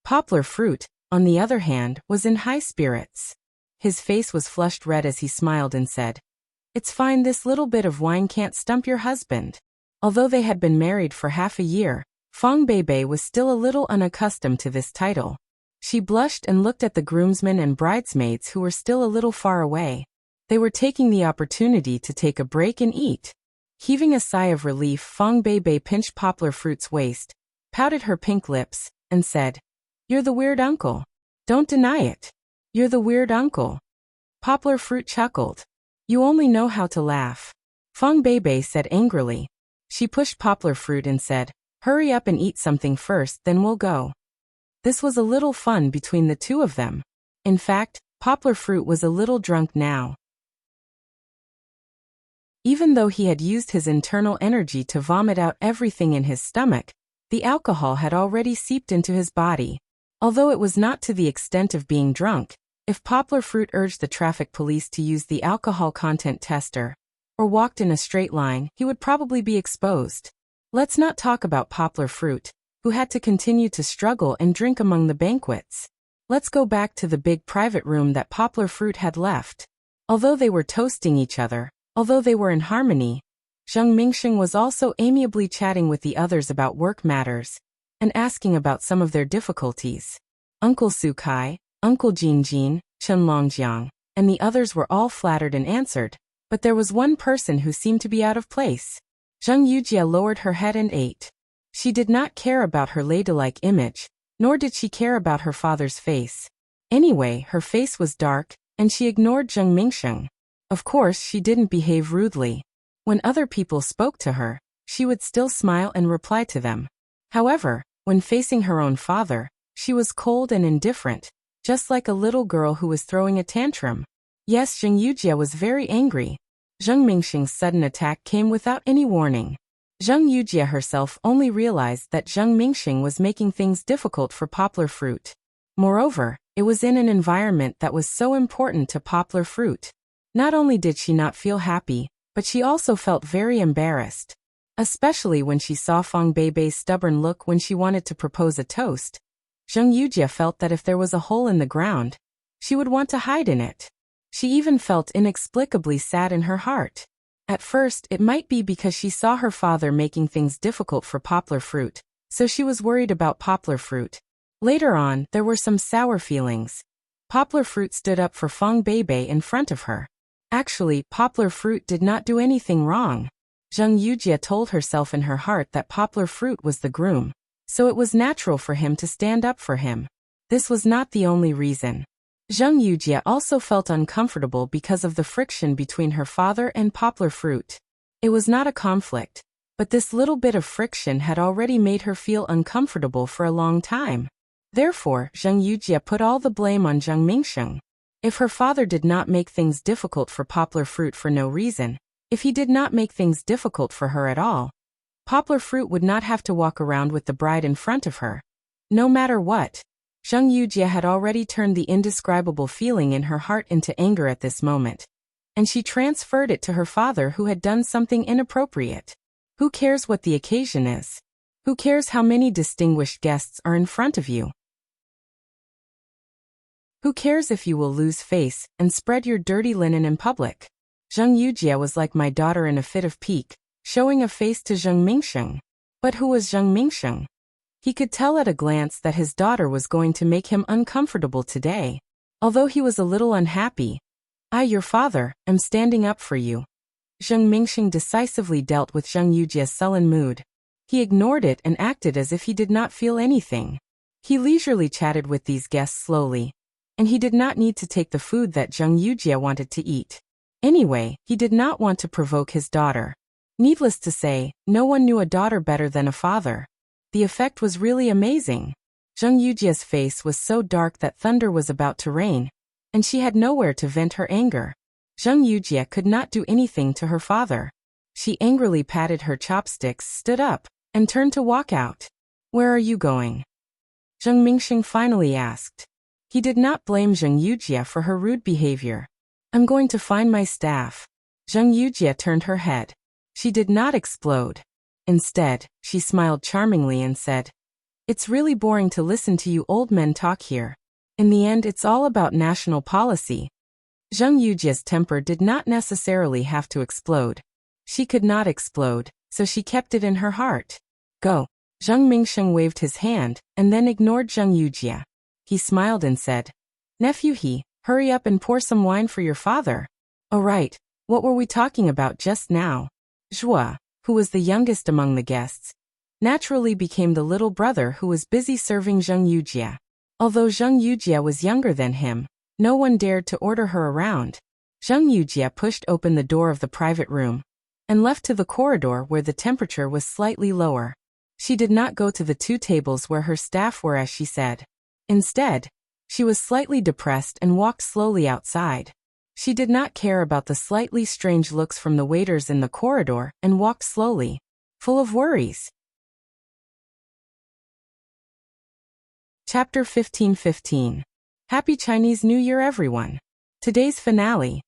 Speaker 1: Poplar Fruit, on the other hand, was in high spirits. His face was flushed red as he smiled and said, "It's fine, this little bit of wine can't stump your husband." Although they had been married for half a year, Feng Beibei was still a little unaccustomed to this title. She blushed and looked at the groomsmen and bridesmaids who were still a little far away. They were taking the opportunity to take a break and eat. Heaving a sigh of relief, Feng Beibei pinched Poplar Fruit's waist, pouted her pink lips, and said, "You're the weird uncle. Don't deny it. You're the weird uncle." Poplar Fruit chuckled. "You only know how to laugh," Feng Beibei said angrily. She pushed Poplar Fruit and said, "Hurry up and eat something first, then we'll go." This was a little fun between the two of them. In fact, Poplar Fruit was a little drunk now. Even though he had used his internal energy to vomit out everything in his stomach, the alcohol had already seeped into his body. Although it was not to the extent of being drunk, if Poplar Fruit urged the traffic police to use the alcohol content tester, or walked in a straight line, he would probably be exposed. Let's not talk about Poplar Fruit, who had to continue to struggle and drink among the banquets. Let's go back to the big private room that Poplar Fruit had left. Although they were toasting each other, although they were in harmony, Zheng Mingsheng was also amiably chatting with the others about work matters, and asking about some of their difficulties. Uncle Su Kai, Uncle Jin Jin, Chen Longjiang, and the others were all flattered and answered, but there was one person who seemed to be out of place. Zheng Yujie lowered her head and ate. She did not care about her ladylike image, nor did she care about her father's face. Anyway, her face was dark, and she ignored Zheng Mingsheng. Of course, she didn't behave rudely. When other people spoke to her, she would still smile and reply to them. However, when facing her own father, she was cold and indifferent, just like a little girl who was throwing a tantrum. Yes, Zheng Yujie was very angry. Zheng Mingsheng's sudden attack came without any warning. Zheng Yujie herself only realized that Zheng Mingsheng was making things difficult for Poplar Fruit. Moreover, it was in an environment that was so important to Poplar Fruit. Not only did she not feel happy, but she also felt very embarrassed. especially when she saw Fang Beibei's stubborn look when she wanted to propose a toast. Zheng Yujie felt that if there was a hole in the ground, she would want to hide in it. She even felt inexplicably sad in her heart. At first, it might be because she saw her father making things difficult for poplar fruit, so she was worried about poplar fruit. Later on, there were some sour feelings. Poplar fruit stood up for Fang Beibei in front of her. Actually, poplar fruit did not do anything wrong. Zheng Yujie told herself in her heart that poplar fruit was the groom, so it was natural for him to stand up for him. This was not the only reason. Zheng Yujie also felt uncomfortable because of the friction between her father and poplar fruit. It was not a conflict, but this little bit of friction had already made her feel uncomfortable for a long time. Therefore, Zheng Yujie put all the blame on Zheng Mingsheng. If her father did not make things difficult for poplar fruit for no reason, if he did not make things difficult for her at all, poplar fruit would not have to walk around with the bride in front of her. No matter what, Zheng Yujie had already turned the indescribable feeling in her heart into anger at this moment, and she transferred it to her father who had done something inappropriate. Who cares what the occasion is? Who cares how many distinguished guests are in front of you? Who cares if you will lose face and spread your dirty linen in public? Zheng Yujie was like my daughter in a fit of pique, showing a face to Zheng Mingsheng. But who was Zheng Mingsheng? He could tell at a glance that his daughter was going to make him uncomfortable today. Although he was a little unhappy. I, your father, am standing up for you. Zheng Mingsheng decisively dealt with Zheng Yujie's sullen mood. He ignored it and acted as if he did not feel anything. He leisurely chatted with these guests slowly, and he did not need to take the food that Zheng Yujie wanted to eat. Anyway, he did not want to provoke his daughter. Needless to say, no one knew a daughter better than a father. The effect was really amazing. Zheng Yujie's face was so dark that thunder was about to rain, and she had nowhere to vent her anger. Zheng Yujie could not do anything to her father. She angrily patted her chopsticks, stood up, and turned to walk out. Where are you going? Zheng Mingsheng finally asked. He did not blame Zheng Yujie for her rude behavior. I'm going to find my staff. Zheng Yujie turned her head. She did not explode. Instead, she smiled charmingly and said, It's really boring to listen to you old men talk here. In the end, it's all about national policy. Zheng Yujie's temper did not necessarily have to explode. She could not explode, so she kept it in her heart. Go. Zheng Mingsheng waved his hand, and then ignored Zheng Yujie. He smiled and said, Nephew He, hurry up and pour some wine for your father. Oh right, what were we talking about just now? Zhua, who was the youngest among the guests, naturally became the little brother who was busy serving Zheng Yujie. Although Zheng Yujie was younger than him, no one dared to order her around. Zheng Yujie pushed open the door of the private room and left to the corridor where the temperature was slightly lower. She did not go to the two tables where her staff were as she said. Instead, she was slightly depressed and walked slowly outside. She did not care about the slightly strange looks from the waiters in the corridor and walked slowly, full of worries. Chapter 15:15. Happy Chinese New Year everyone. Today's finale.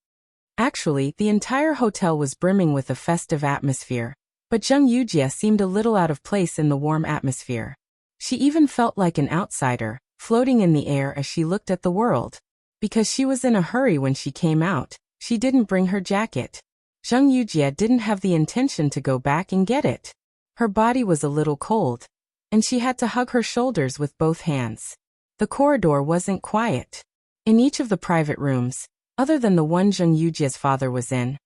Speaker 1: Actually, the entire hotel was brimming with a festive atmosphere, but Zheng Yujie seemed a little out of place in the warm atmosphere. She even felt like an outsider, floating in the air as she looked at the world. Because she was in a hurry when she came out, she didn't bring her jacket. Zheng Yujie didn't have the intention to go back and get it. Her body was a little cold, and she had to hug her shoulders with both hands. The corridor wasn't quiet. In each of the private rooms, other than the one Zheng Yujie's father was in,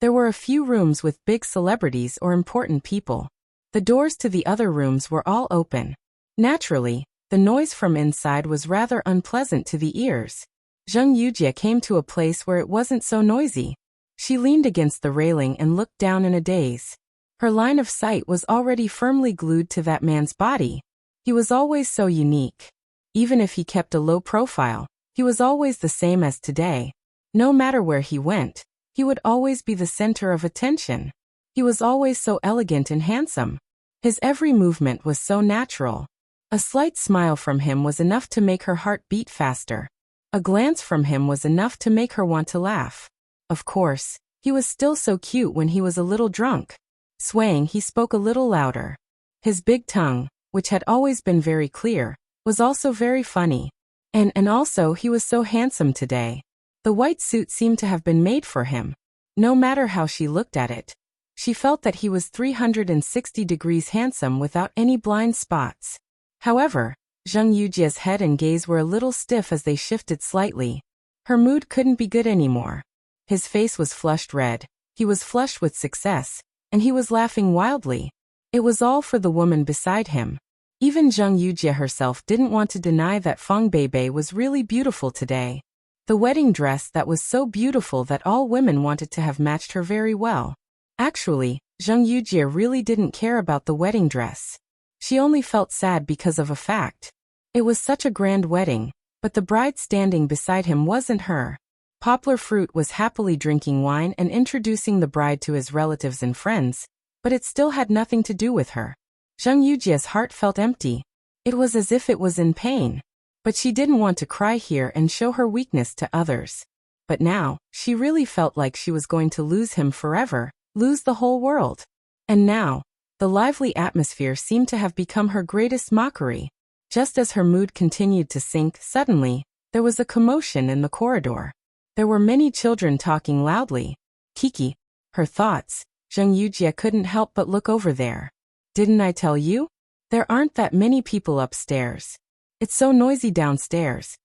Speaker 1: there were a few rooms with big celebrities or important people. The doors to the other rooms were all open. Naturally, the noise from inside was rather unpleasant to the ears. Zheng Yujie came to a place where it wasn't so noisy. She leaned against the railing and looked down in a daze. Her line of sight was already firmly glued to that man's body. He was always so unique. Even if he kept a low profile, he was always the same as today. No matter where he went, he would always be the center of attention. He was always so elegant and handsome. His every movement was so natural. A slight smile from him was enough to make her heart beat faster. A glance from him was enough to make her want to laugh. Of course, he was still so cute when he was a little drunk. Swaying, he spoke a little louder. His big tongue, which had always been very clear, was also very funny. And also he was so handsome today. The white suit seemed to have been made for him. No matter how she looked at it, she felt that he was 360 degrees handsome without any blind spots. However, Zheng Yujia's head and gaze were a little stiff as they shifted slightly. Her mood couldn't be good anymore. His face was flushed red, he was flushed with success, and he was laughing wildly. It was all for the woman beside him. Even Zheng Yujia herself didn't want to deny that Feng Beibei was really beautiful today. The wedding dress that was so beautiful that all women wanted to have matched her very well. Actually, Zheng Yujia really didn't care about the wedding dress. She only felt sad because of a fact. It was such a grand wedding, but the bride standing beside him wasn't her. Poplar Fruit was happily drinking wine and introducing the bride to his relatives and friends, but it still had nothing to do with her. Zheng Yujia's heart felt empty. It was as if it was in pain. But she didn't want to cry here and show her weakness to others. But now, she really felt like she was going to lose him forever, lose the whole world. And now, the lively atmosphere seemed to have become her greatest mockery. Just as her mood continued to sink, suddenly, there was a commotion in the corridor. There were many children talking loudly. Kiki, her thoughts. Zheng Yujia couldn't help but look over there. Didn't I tell you? There aren't that many people upstairs. It's so noisy downstairs.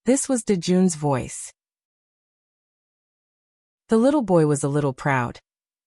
Speaker 1: This was Dejun's voice. The little boy was a little proud.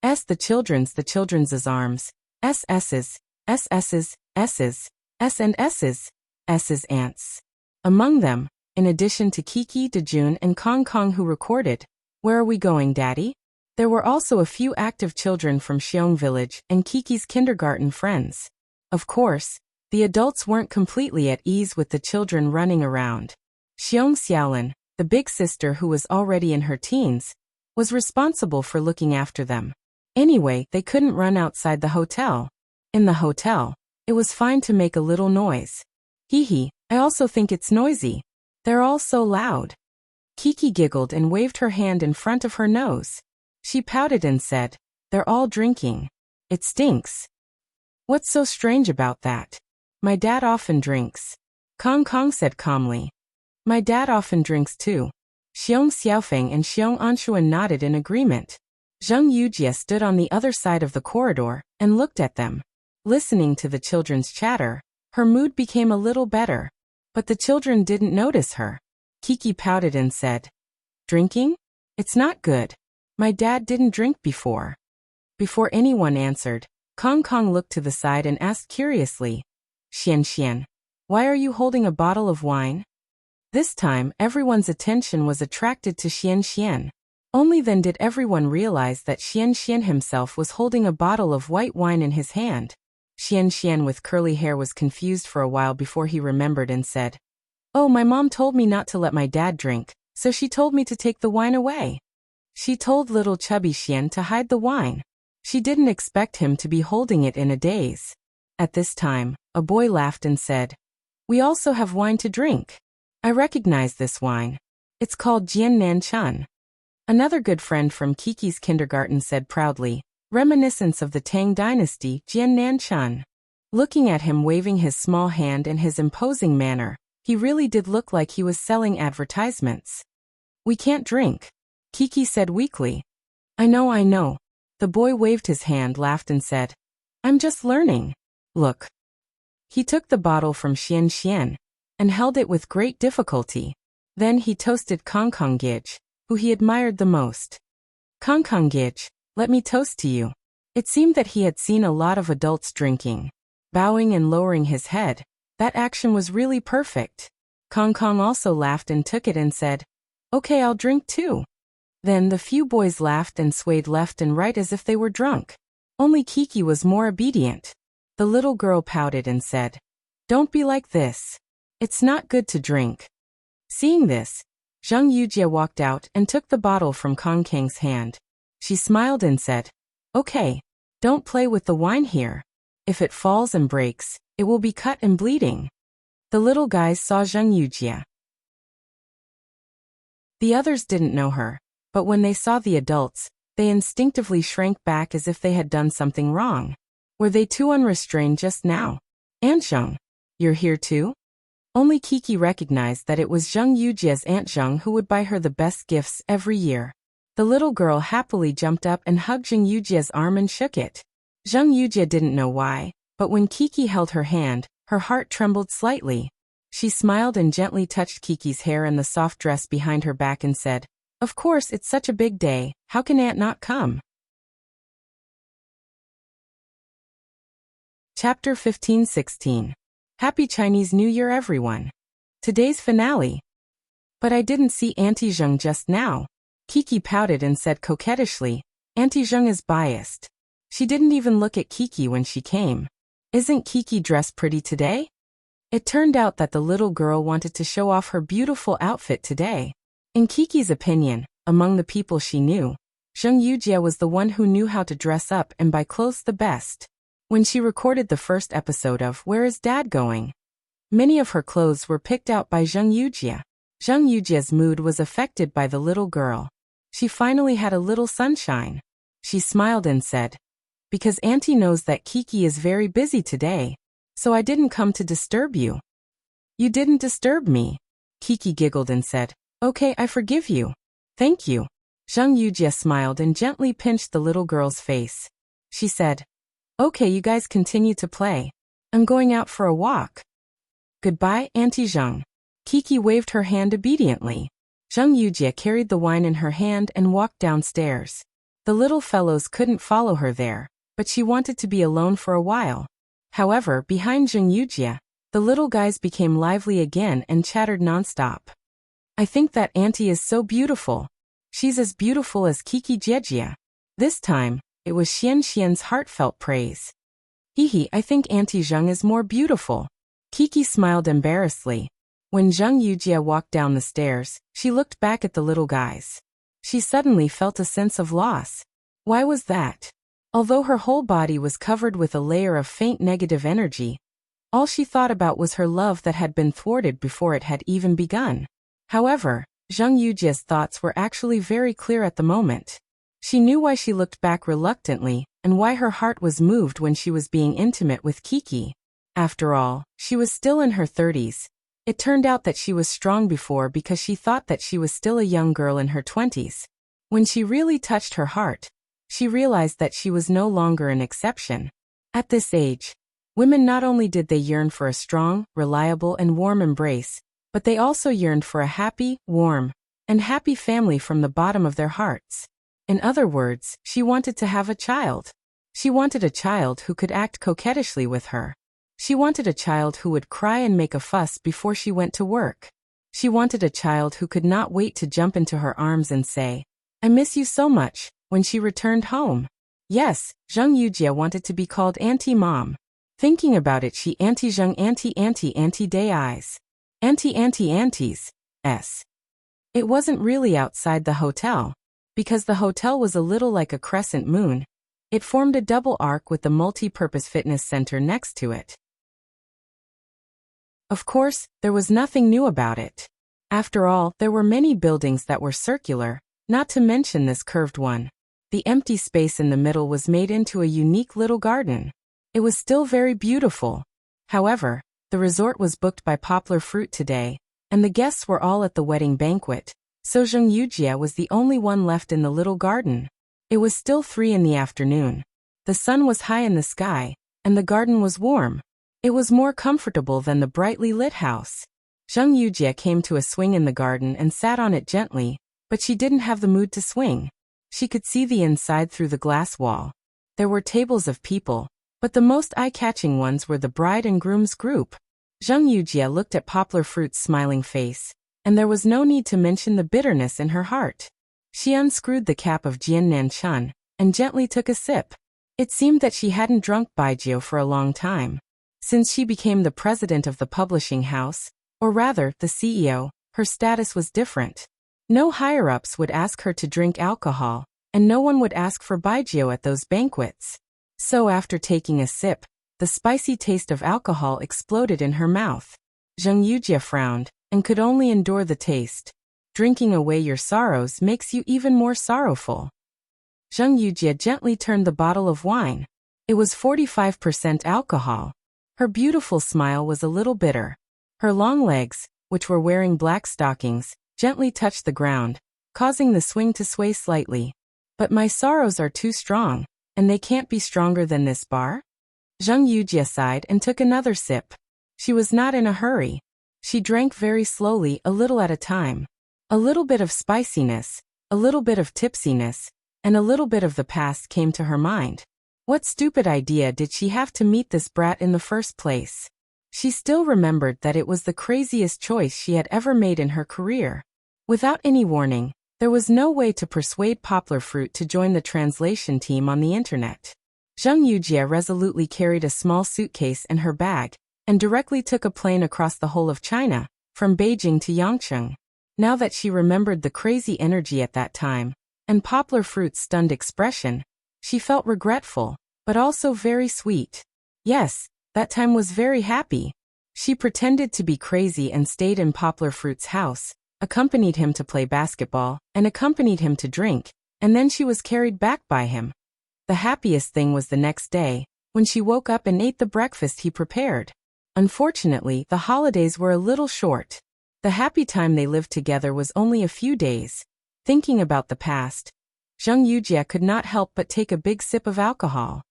Speaker 1: The children's arms. S's, S's, S's, S and S's, S's ants. Among them, in addition to Kiki, Dejun, and Kong Kong who recorded, "Where are we going, Daddy?" There were also a few active children from Xiong village and Kiki's kindergarten friends. Of course, the adults weren't completely at ease with the children running around. Xiong Xiaolin, the big sister who was already in her teens, was responsible for looking after them. Anyway, they couldn't run outside the hotel. In the hotel, it was fine to make a little noise. Hee, I also think it's noisy. They're all so loud. Kiki giggled and waved her hand in front of her nose. She pouted and said, "They're all drinking. It stinks." "What's so strange about that? My dad often drinks." Kong Kong said calmly. "My dad often drinks too." Xiong Xiaofeng and Xiong Anshuan nodded in agreement. Zheng Yujia stood on the other side of the corridor and looked at them. Listening to the children's chatter, her mood became a little better. But the children didn't notice her. Kiki pouted and said, "Drinking? It's not good. My dad didn't drink before." Before anyone answered, Kong Kong looked to the side and asked curiously, Xian, why are you holding a bottle of wine?" This time, everyone's attention was attracted to Xian. Only then did everyone realize that Xian himself was holding a bottle of white wine in his hand. Xian with curly hair was confused for a while before he remembered and said, "Oh, my mom told me not to let my dad drink, so she told me to take the wine away." She told little chubby Xian to hide the wine. She didn't expect him to be holding it in a daze. At this time, a boy laughed and said, "We also have wine to drink. I recognize this wine. It's called Jian Nan Chun." Another good friend from Kiki's kindergarten said proudly, "Reminiscence of the Tang dynasty, Jian Nan Chun." Looking at him waving his small hand and his imposing manner, he really did look like he was selling advertisements. "We can't drink," Kiki said weakly. I know. The boy waved his hand, laughed and said, "I'm just learning. Look." He took the bottle from Xian and held it with great difficulty. Then he toasted Kong Kong Gij, who he admired the most. "Kong Kong Gij, let me toast to you." It seemed that he had seen a lot of adults drinking. Bowing and lowering his head, that action was really perfect. Kong Kong also laughed and took it and said, "Okay, I'll drink too." Then the few boys laughed and swayed left and right as if they were drunk. Only Kiki was more obedient. The little girl pouted and said, "Don't be like this. It's not good to drink." Seeing this, Zheng Yujia walked out and took the bottle from Kong Kang's hand. She smiled and said, "Okay, don't play with the wine here. If it falls and breaks, it will be cut and bleeding." The little guys saw Zheng Yujia. The others didn't know her, but when they saw the adults, They instinctively shrank back as if they had done something wrong. Were they too unrestrained just now? Aunt Zheng, you're here too? Only Kiki recognized that it was Zheng Yujia's Aunt Zheng who would buy her the best gifts every year. The little girl happily jumped up and hugged Zheng Yujia's arm and shook it. Zheng Yujia didn't know why, but when Kiki held her hand, her heart trembled slightly. She smiled and gently touched Kiki's hair and the soft dress behind her back and said, "Of course, it's such a big day, how can Aunt not come?" Chapter 15-16. Happy Chinese New Year everyone. Today's finale. But I didn't see Auntie Zheng just now. Kiki pouted and said coquettishly, "Auntie Zheng is biased. She didn't even look at Kiki when she came. Isn't Kiki dressed pretty today?" It turned out that the little girl wanted to show off her beautiful outfit today. In Kiki's opinion, among the people she knew, Zheng Yujia was the one who knew how to dress up and buy clothes the best. When she recorded the first episode of Where is Dad Going?, many of her clothes were picked out by Zheng Yujia. Zheng Yujia's mood was affected by the little girl. She finally had a little sunshine. She smiled and said, "Because Auntie knows that Kiki is very busy today, so I didn't come to disturb you." "You didn't disturb me." Kiki giggled and said, "Okay, I forgive you. Thank you." Zheng Yujia smiled and gently pinched the little girl's face. She said, "Okay, you guys continue to play. I'm going out for a walk." "Goodbye, Auntie Zheng." Kiki waved her hand obediently. Zheng Yujia carried the wine in her hand and walked downstairs. The little fellows couldn't follow her there, but she wanted to be alone for a while. However, behind Zheng Yujia, the little guys became lively again and chattered nonstop. "I think that Auntie is so beautiful. She's as beautiful as Kiki Jiejia." This time, it was Xian Xian's heartfelt praise. "Hihi, I think Auntie Zheng is more beautiful." Kiki smiled embarrassedly. When Zheng Yujia walked down the stairs, she looked back at the little guys. She suddenly felt a sense of loss. Why was that? Although her whole body was covered with a layer of faint negative energy, all she thought about was her love that had been thwarted before it had even begun. However, Zheng Yujia's thoughts were actually very clear at the moment. She knew why she looked back reluctantly, and why her heart was moved when she was being intimate with Kiki. After all, she was still in her 30s. It turned out that she was strong before because she thought that she was still a young girl in her 20s. When she really touched her heart, she realized that she was no longer an exception. At this age, women not only did they yearn for a strong, reliable, and warm embrace, but they also yearned for a happy, warm, and happy family from the bottom of their hearts. In other words, she wanted to have a child. She wanted a child who could act coquettishly with her. She wanted a child who would cry and make a fuss before she went to work. She wanted a child who could not wait to jump into her arms and say, "I miss you so much," when she returned home. Yes, Zheng Yujia wanted to be called Auntie Mom. Thinking about it, she Auntie Zheng Auntie Day Eyes. Aunties. It wasn't really outside the hotel. Because the hotel was a little like a crescent moon, it formed a double arc with the multi-purpose fitness center next to it. Of course, there was nothing new about it. After all, there were many buildings that were circular, not to mention this curved one. The empty space in the middle was made into a unique little garden. It was still very beautiful. However, the resort was booked by Poplar Fruit today, and the guests were all at the wedding banquet, so Zheng Yujia was the only one left in the little garden. It was still 3 in the afternoon. The sun was high in the sky, and the garden was warm. It was more comfortable than the brightly lit house. Zheng Yujia came to a swing in the garden and sat on it gently, but she didn't have the mood to swing. She could see the inside through the glass wall. There were tables of people, but the most eye-catching ones were the bride and groom's group. Zheng Yujia looked at Poplar Fruit's smiling face, and there was no need to mention the bitterness in her heart. She unscrewed the cap of Jiannan Chun and gently took a sip. It seemed that she hadn't drunk baijiu for a long time. Since she became the president of the publishing house, or rather, the CEO, her status was different. No higher-ups would ask her to drink alcohol, and no one would ask for baijiu at those banquets. So after taking a sip, the spicy taste of alcohol exploded in her mouth. Zheng Yujia frowned, and could only endure the taste. Drinking away your sorrows makes you even more sorrowful. Zheng Yujie gently turned the bottle of wine. It was 45% alcohol. Her beautiful smile was a little bitter. Her long legs, which were wearing black stockings, gently touched the ground, causing the swing to sway slightly. But my sorrows are too strong, and they can't be stronger than this bar? Zheng Yujie sighed and took another sip. She was not in a hurry. She drank very slowly, a little at a time. A little bit of spiciness, a little bit of tipsiness, and a little bit of the past came to her mind. What stupid idea did she have to meet this brat in the first place? She still remembered that it was the craziest choice she had ever made in her career. Without any warning, there was no way to persuade Poplar Fruit to join the translation team on the internet. Zheng Yujie resolutely carried a small suitcase in her bag, and directly took a plane across the whole of China, from Beijing to Yangcheng. Now that she remembered the crazy energy at that time, and Poplar Fruit's stunned expression, she felt regretful, but also very sweet. Yes, that time was very happy. She pretended to be crazy and stayed in Poplar Fruit's house, accompanied him to play basketball, and accompanied him to drink, and then she was carried back by him. The happiest thing was the next day, when she woke up and ate the breakfast he prepared. Unfortunately, the holidays were a little short. The happy time they lived together was only a few days. Thinking about the past, Zheng Yujie could not help but take a big sip of alcohol.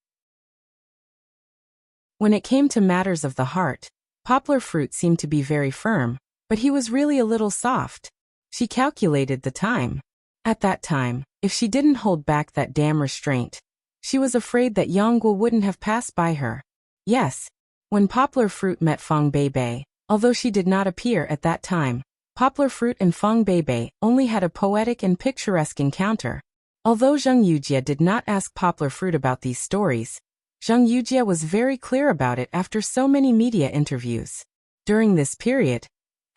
Speaker 1: When it came to matters of the heart, Poplar Fruit seemed to be very firm, but he was really a little soft. She calculated the time. At that time, if she didn't hold back that damn restraint, she was afraid that Yangguo wouldn't have passed by her. Yes, when Poplar Fruit met Fang Beibei, although she did not appear at that time, Poplar Fruit and Fang Beibei only had a poetic and picturesque encounter. Although Zheng Yujie did not ask Poplar Fruit about these stories, Zheng Yujie was very clear about it after so many media interviews. During this period,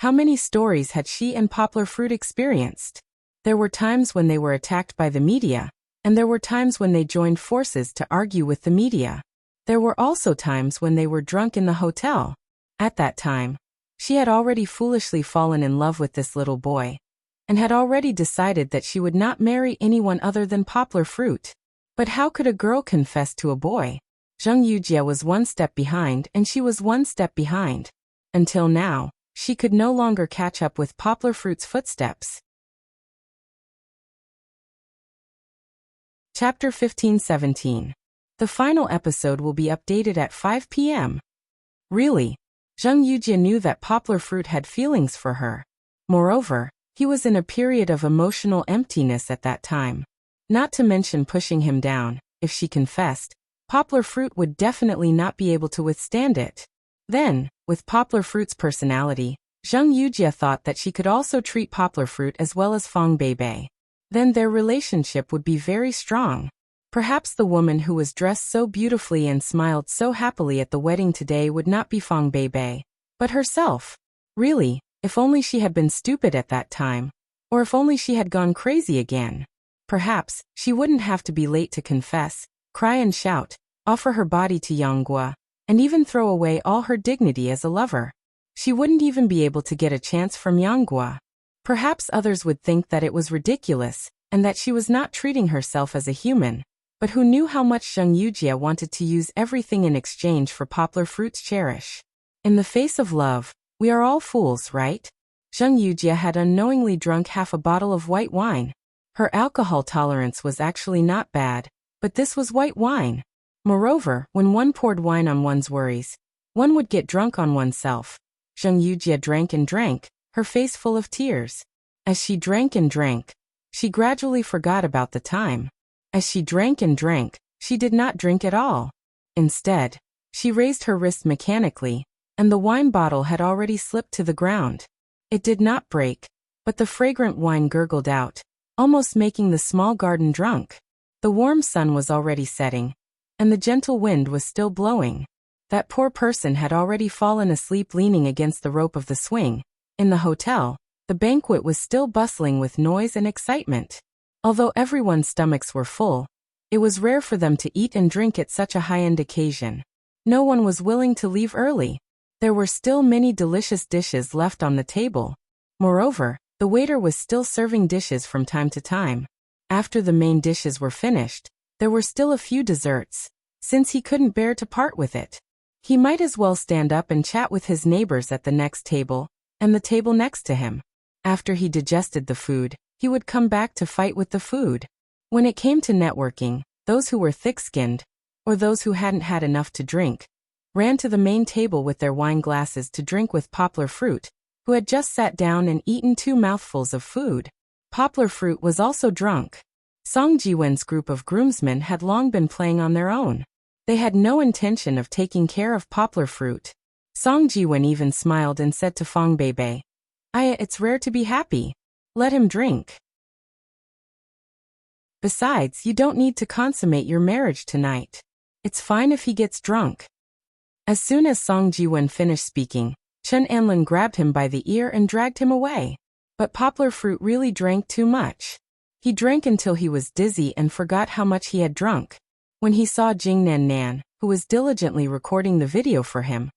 Speaker 1: how many stories had she and Poplar Fruit experienced? There were times when they were attacked by the media, and there were times when they joined forces to argue with the media. There were also times when they were drunk in the hotel. At that time, she had already foolishly fallen in love with this little boy, and had already decided that she would not marry anyone other than Poplar Fruit. But how could a girl confess to a boy? Zheng Yujie was one step behind and she was one step behind. Until now, she could no longer catch up with Poplar Fruit's footsteps. Chapter 15-17. The final episode will be updated at 5 p.m. Really? Zheng Yujie knew that Poplar Fruit had feelings for her. Moreover, he was in a period of emotional emptiness at that time. Not to mention pushing him down. If she confessed, Poplar Fruit would definitely not be able to withstand it. Then, with Poplar Fruit's personality, Zheng Yujie thought that she could also treat Poplar Fruit as well as Fang Beibei. Then their relationship would be very strong. Perhaps the woman who was dressed so beautifully and smiled so happily at the wedding today would not be Fang Beibei, but herself. Really, if only she had been stupid at that time. Or if only she had gone crazy again. Perhaps she wouldn't have to be late to confess, cry and shout, offer her body to Yangguo, and even throw away all her dignity as a lover. She wouldn't even be able to get a chance from Yangguo. Perhaps others would think that it was ridiculous, and that she was not treating herself as a human. But who knew how much Zheng Yujie wanted to use everything in exchange for Poplar Fruit's cherish? In the face of love, we are all fools, right? Zheng Yujie had unknowingly drunk half a bottle of white wine. Her alcohol tolerance was actually not bad, but this was white wine. Moreover, when one poured wine on one's worries, one would get drunk on oneself. Zheng Yujie drank and drank, her face full of tears. As she drank and drank, she gradually forgot about the time. As she drank and drank, she did not drink at all. Instead, she raised her wrist mechanically, and the wine bottle had already slipped to the ground. It did not break, but the fragrant wine gurgled out, almost making the small garden drunk. The warm sun was already setting, and the gentle wind was still blowing. That poor person had already fallen asleep leaning against the rope of the swing. In the hotel, the banquet was still bustling with noise and excitement. Although everyone's stomachs were full, it was rare for them to eat and drink at such a high-end occasion. No one was willing to leave early. There were still many delicious dishes left on the table. Moreover, the waiter was still serving dishes from time to time. After the main dishes were finished, there were still a few desserts. Since he couldn't bear to part with it, he might as well stand up and chat with his neighbors at the next table, and the table next to him. After he digested the food, he would come back to fight with the food. When it came to networking, those who were thick-skinned, or those who hadn't had enough to drink, ran to the main table with their wine glasses to drink with Poplar Fruit, who had just sat down and eaten 2 mouthfuls of food. Poplar Fruit was also drunk. Song Jiwen's group of groomsmen had long been playing on their own. They had no intention of taking care of Poplar Fruit. Song Jiwen even smiled and said to Fong Beibei, It's rare to be happy. Let him drink. Besides, you don't need to consummate your marriage tonight. It's fine if he gets drunk. As soon as Song Jiwen finished speaking, Chen Anlin grabbed him by the ear and dragged him away. But Poplar Fruit really drank too much. He drank until he was dizzy and forgot how much he had drunk. When he saw Jing Nan Nan, who was diligently recording the video for him,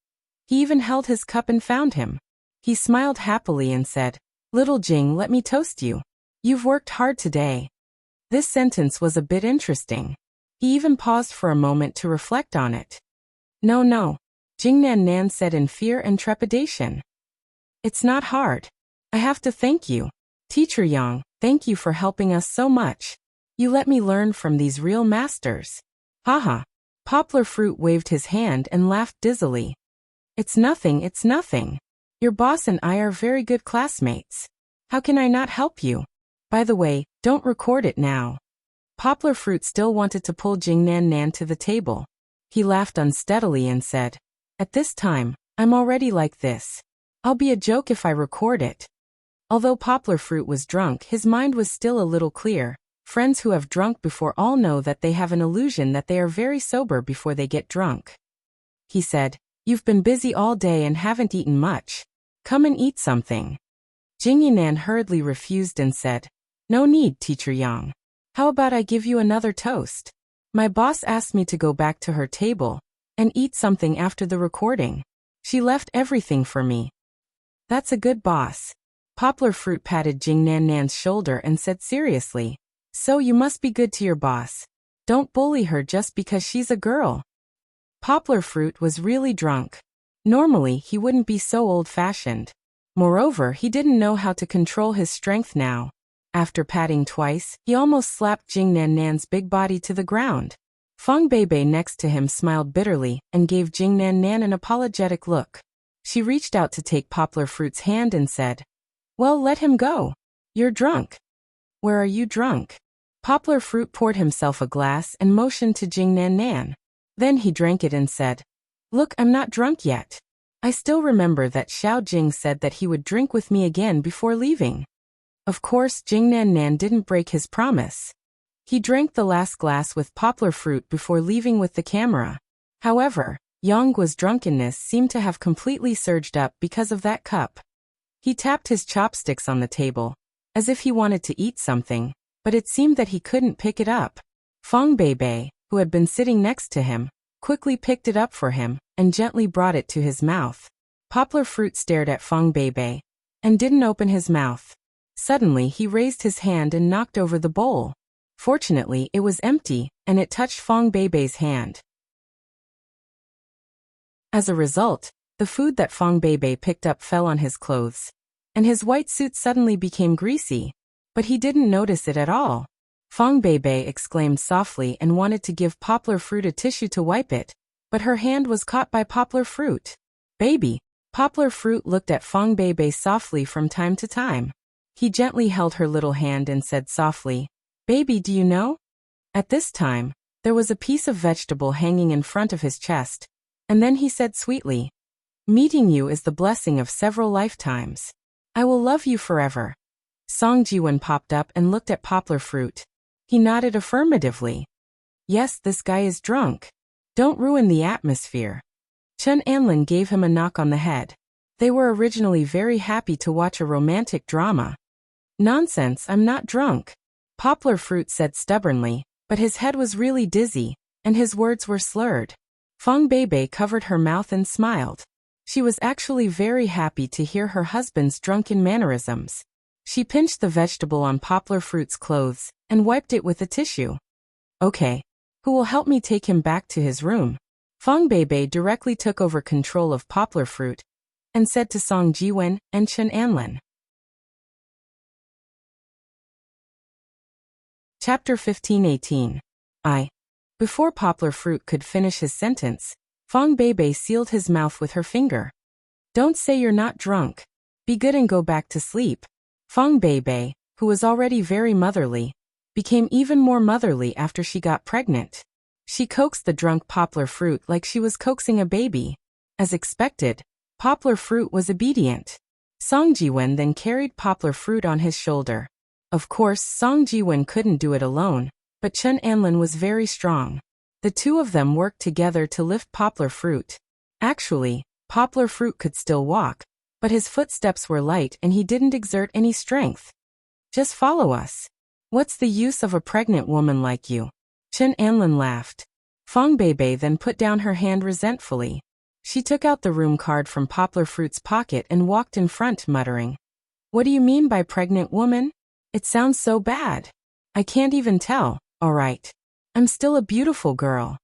Speaker 1: he even held his cup and found him. He smiled happily and said, Little Jing, let me toast you. You've worked hard today. This sentence was a bit interesting. He even paused for a moment to reflect on it. No, Jing Nan Nan said in fear and trepidation. It's not hard. I have to thank you. Teacher Yang, thank you for helping us so much. You let me learn from these real masters. Haha. Poplar Fruit waved his hand and laughed dizzily. It's nothing. Your boss and I are very good classmates. How can I not help you? By the way, don't record it now. Poplar Fruit still wanted to pull Jing Nan Nan to the table. He laughed unsteadily and said, At this time, I'm already like this. I'll be a joke if I record it. Although Poplar Fruit was drunk, his mind was still a little clear. Friends who have drunk before all know that they have an illusion that they are very sober before they get drunk. He said, You've been busy all day and haven't eaten much. Come and eat something. Jing Yinan hurriedly refused and said, No need, Teacher Yang. How about I give you another toast? My boss asked me to go back to her table and eat something after the recording. She left everything for me. That's a good boss. Poplar Fruit patted Jing Nan Nan's shoulder and said seriously, So you must be good to your boss. Don't bully her just because she's a girl. Poplar Fruit was really drunk. Normally, he wouldn't be so old-fashioned. Moreover, he didn't know how to control his strength now. After patting twice, he almost slapped Jing Nan Nan's big body to the ground. Fong Beibei next to him smiled bitterly and gave Jing Nan Nan an apologetic look. She reached out to take Poplar Fruit's hand and said, Well, let him go. You're drunk. Where are you drunk? Poplar Fruit poured himself a glass and motioned to Jing Nan Nan. Then he drank it and said, Look, I'm not drunk yet. I still remember that Xiao Jing said that he would drink with me again before leaving. Of course, Jing Nan Nan didn't break his promise. He drank the last glass with Poplar Fruit before leaving with the camera. However, Yangguo's drunkenness seemed to have completely surged up because of that cup. He tapped his chopsticks on the table, as if he wanted to eat something, but it seemed that he couldn't pick it up. Fong Beibei, who had been sitting next to him, quickly picked it up for him and gently brought it to his mouth. Poplar Fruit stared at Fong Beibei and didn't open his mouth. Suddenly, he raised his hand and knocked over the bowl. Fortunately, it was empty, and it touched Fong Beibei's hand. As a result, the food that Fong Beibei picked up fell on his clothes, and his white suit suddenly became greasy, but he didn't notice it at all. Fong Beibei exclaimed softly and wanted to give Poplar Fruit a tissue to wipe it, but her hand was caught by Poplar Fruit. Baby. Poplar Fruit looked at Fong Beibei softly from time to time. He gently held her little hand and said softly, Baby, do you know? At this time, there was a piece of vegetable hanging in front of his chest, and then he said sweetly, Meeting you is the blessing of several lifetimes. I will love you forever. Song Jiwen popped up and looked at Poplar Fruit. He nodded affirmatively. Yes, this guy is drunk. Don't ruin the atmosphere. Chen Anlin gave him a knock on the head. They were originally very happy to watch a romantic drama. Nonsense, I'm not drunk. Poplar Fruit said stubbornly, but his head was really dizzy, and his words were slurred. Fong Beibei covered her mouth and smiled. She was actually very happy to hear her husband's drunken mannerisms. She pinched the vegetable on Poplar Fruit's clothes and wiped it with a tissue. Okay. Who will help me take him back to his room? Fang Beibei directly took over control of Poplar Fruit and said to Song Jiwen and Chen Anlin. Chapter 15:18. Before Poplar Fruit could finish his sentence, Fang Beibei sealed his mouth with her finger. Don't say you're not drunk. Be good and go back to sleep. Fang Beibei, who was already very motherly, became even more motherly after she got pregnant. She coaxed the drunk Poplar Fruit like she was coaxing a baby. As expected, Poplar Fruit was obedient. Song Jiwen then carried Poplar Fruit on his shoulder. Of course, Song Jiwen couldn't do it alone, but Chen Anlin was very strong. The two of them worked together to lift Poplar Fruit. Actually, Poplar Fruit could still walk, but his footsteps were light and he didn't exert any strength. Just follow us. What's the use of a pregnant woman like you? Chen Anlin laughed. Fang Beibei then put down her hand resentfully. She took out the room card from Poplar Fruit's pocket and walked in front, muttering, "What do you mean by pregnant woman? It sounds so bad. I can't even tell. All right. I'm still a beautiful girl."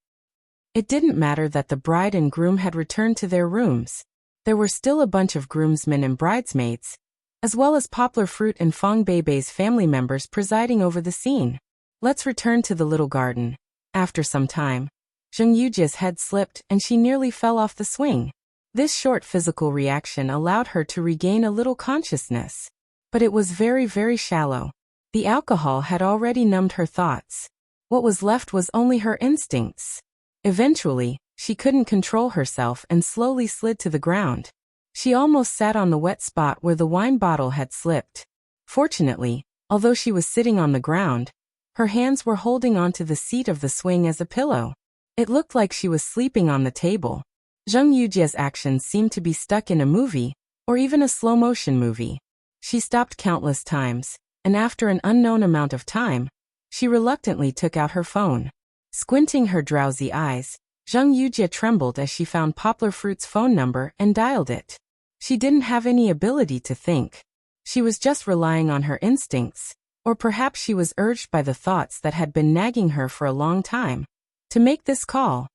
Speaker 1: It didn't matter that the bride and groom had returned to their rooms. There were still a bunch of groomsmen and bridesmaids, as well as Poplar Fruit and Fang Beibei's family members presiding over the scene. Let's return to the little garden. After some time, Zheng Yujia's head slipped and she nearly fell off the swing. This short physical reaction allowed her to regain a little consciousness. But it was very, very shallow. The alcohol had already numbed her thoughts. What was left was only her instincts. Eventually, she couldn't control herself and slowly slid to the ground. She almost sat on the wet spot where the wine bottle had slipped. Fortunately, although she was sitting on the ground, her hands were holding onto the seat of the swing as a pillow. It looked like she was sleeping on the table. Zheng Yujia's actions seemed to be stuck in a movie, or even a slow-motion movie. She stopped countless times, and after an unknown amount of time, she reluctantly took out her phone. Squinting her drowsy eyes, Zheng Yujia trembled as she found Poplar Fruit's phone number and dialed it. She didn't have any ability to think. She was just relying on her instincts, or perhaps she was urged by the thoughts that had been nagging her for a long time to make this call.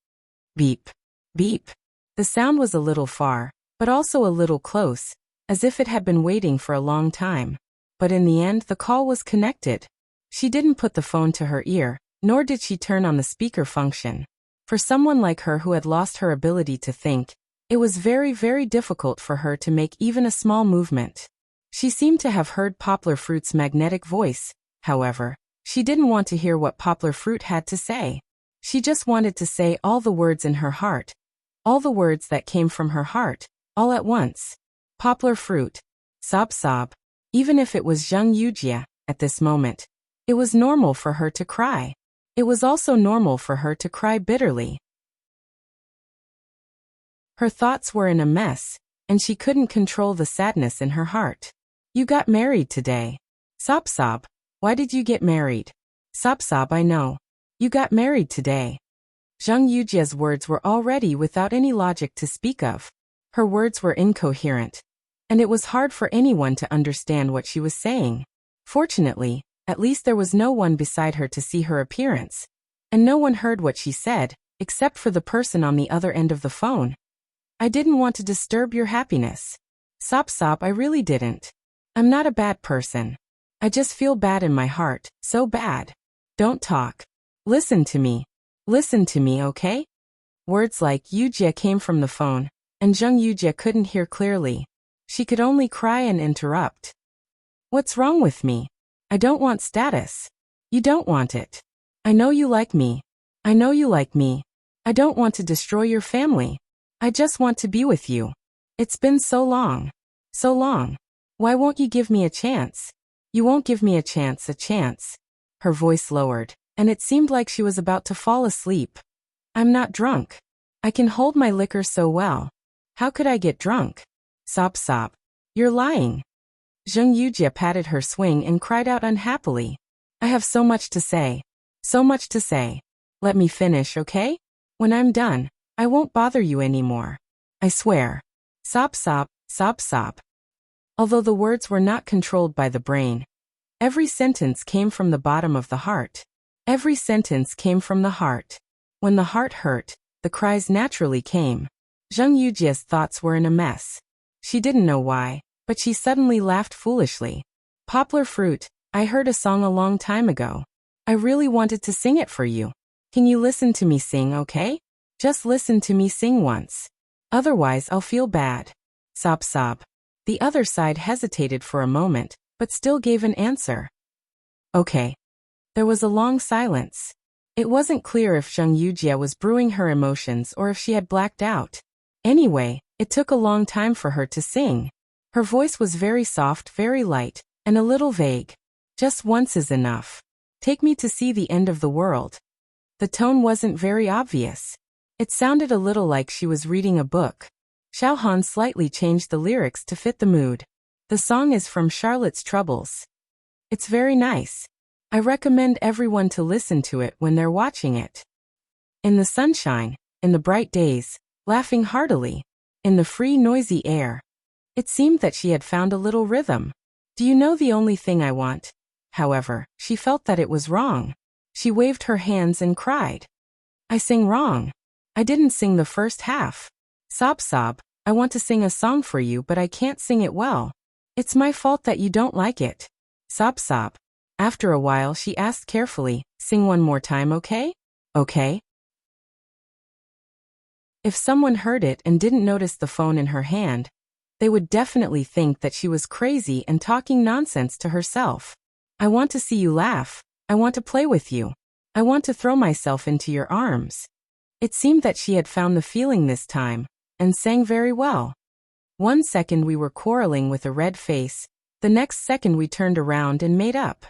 Speaker 1: Beep. Beep. The sound was a little far, but also a little close, as if it had been waiting for a long time. But in the end, the call was connected. She didn't put the phone to her ear, nor did she turn on the speaker function. For someone like her who had lost her ability to think, it was very, very difficult for her to make even a small movement. She seemed to have heard Poplar Fruit's magnetic voice. However, she didn't want to hear what Poplar Fruit had to say. She just wanted to say all the words in her heart. All the words that came from her heart, all at once. Poplar Fruit. Sob sob. Even if it was Zheng Yujia, at this moment, it was normal for her to cry. It was also normal for her to cry bitterly. Her thoughts were in a mess, and she couldn't control the sadness in her heart. You got married today. Sob sob. Why did you get married? Sob sob, I know. You got married today. Zheng Yujia's words were already without any logic to speak of. Her words were incoherent, and it was hard for anyone to understand what she was saying. Fortunately, at least there was no one beside her to see her appearance, and no one heard what she said, except for the person on the other end of the phone. I didn't want to disturb your happiness. Sob sob, I really didn't. I'm not a bad person. I just feel bad in my heart, so bad. Don't talk. Listen to me. Listen to me, okay? Words like Yujia came from the phone, and Zheng Yujia couldn't hear clearly. She could only cry and interrupt. What's wrong with me? I don't want status. You don't want it. I know you like me. I know you like me. I don't want to destroy your family. I just want to be with you. It's been so long. So long. Why won't you give me a chance? You won't give me a chance. Her voice lowered, and it seemed like she was about to fall asleep. I'm not drunk. I can hold my liquor so well. How could I get drunk? Sob sob. You're lying. Zheng Yujia patted her swing and cried out unhappily. I have so much to say. So much to say. Let me finish, okay? When I'm done, I won't bother you anymore. I swear. Sob sob, sob sob. although the words were not controlled by the brain. Every sentence came from the bottom of the heart. Every sentence came from the heart. When the heart hurt, the cries naturally came. Zheng Yujia's thoughts were in a mess. She didn't know why, but she suddenly laughed foolishly. Poplar fruit, I heard a song a long time ago. I really wanted to sing it for you. Can you listen to me sing, okay? Just listen to me sing once. Otherwise I'll feel bad. Sob sob. The other side hesitated for a moment, but still gave an answer. Okay. There was a long silence. It wasn't clear if Zheng Yujie was brewing her emotions or if she had blacked out. Anyway, it took a long time for her to sing. Her voice was very soft, very light, and a little vague. Just once is enough. Take me to see the end of the world. The tone wasn't very obvious. It sounded a little like she was reading a book. Xiao Han slightly changed the lyrics to fit the mood. The song is from Charlotte's Troubles. It's very nice. I recommend everyone to listen to it when they're watching it. In the sunshine, in the bright days, laughing heartily, in the free noisy air. It seemed that she had found a little rhythm. Do you know the only thing I want? However, she felt that it was wrong. She waved her hands and cried. I sang wrong. I didn't sing the first half. Sob sob, I want to sing a song for you but I can't sing it well. It's my fault that you don't like it. Sob sob. After a while she asked carefully, sing one more time, okay? Okay? If someone heard it and didn't notice the phone in her hand, they would definitely think that she was crazy and talking nonsense to herself. I want to see you laugh. I want to play with you. I want to throw myself into your arms. It seemed that she had found the feeling this time, and sang very well. 1 second we were quarreling with a red face, the next second we turned around and made up.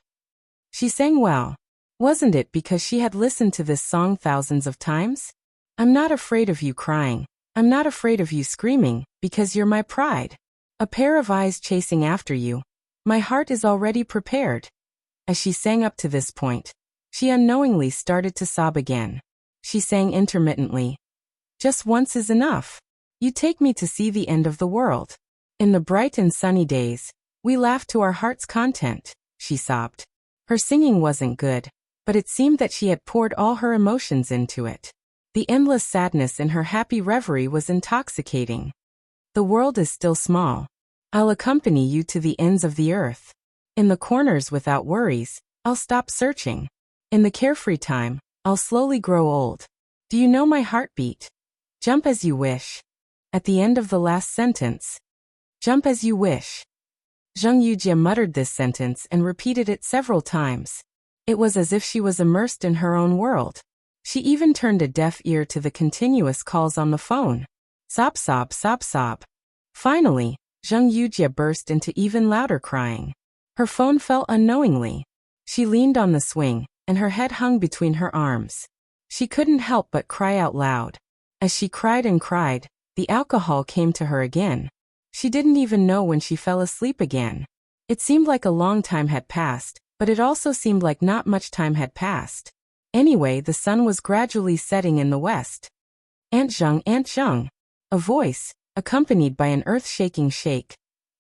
Speaker 1: She sang well. Wasn't it because she had listened to this song thousands of times? I'm not afraid of you crying. I'm not afraid of you screaming, because you're my pride. A pair of eyes chasing after you. My heart is already prepared. As she sang up to this point, she unknowingly started to sob again. She sang intermittently. Just once is enough. You take me to see the end of the world. In the bright and sunny days, we laughed to our heart's content, she sobbed. Her singing wasn't good, but it seemed that she had poured all her emotions into it. The endless sadness in her happy reverie was intoxicating. The world is still small. I'll accompany you to the ends of the earth. In the corners without worries, I'll stop searching. In the carefree time, I'll slowly grow old. Do you know my heartbeat? Jump as you wish. At the end of the last sentence. Jump as you wish. Zheng Yujie muttered this sentence and repeated it several times. It was as if she was immersed in her own world. She even turned a deaf ear to the continuous calls on the phone. Sob sob sob sob. Finally, Zheng Yujie burst into even louder crying. Her phone fell unknowingly. She leaned on the swing, and her head hung between her arms. She couldn't help but cry out loud. As she cried and cried, the alcohol came to her again. She didn't even know when she fell asleep again. It seemed like a long time had passed, but it also seemed like not much time had passed. Anyway, the sun was gradually setting in the west. Aunt Zheng, a voice, accompanied by an earth-shaking shake,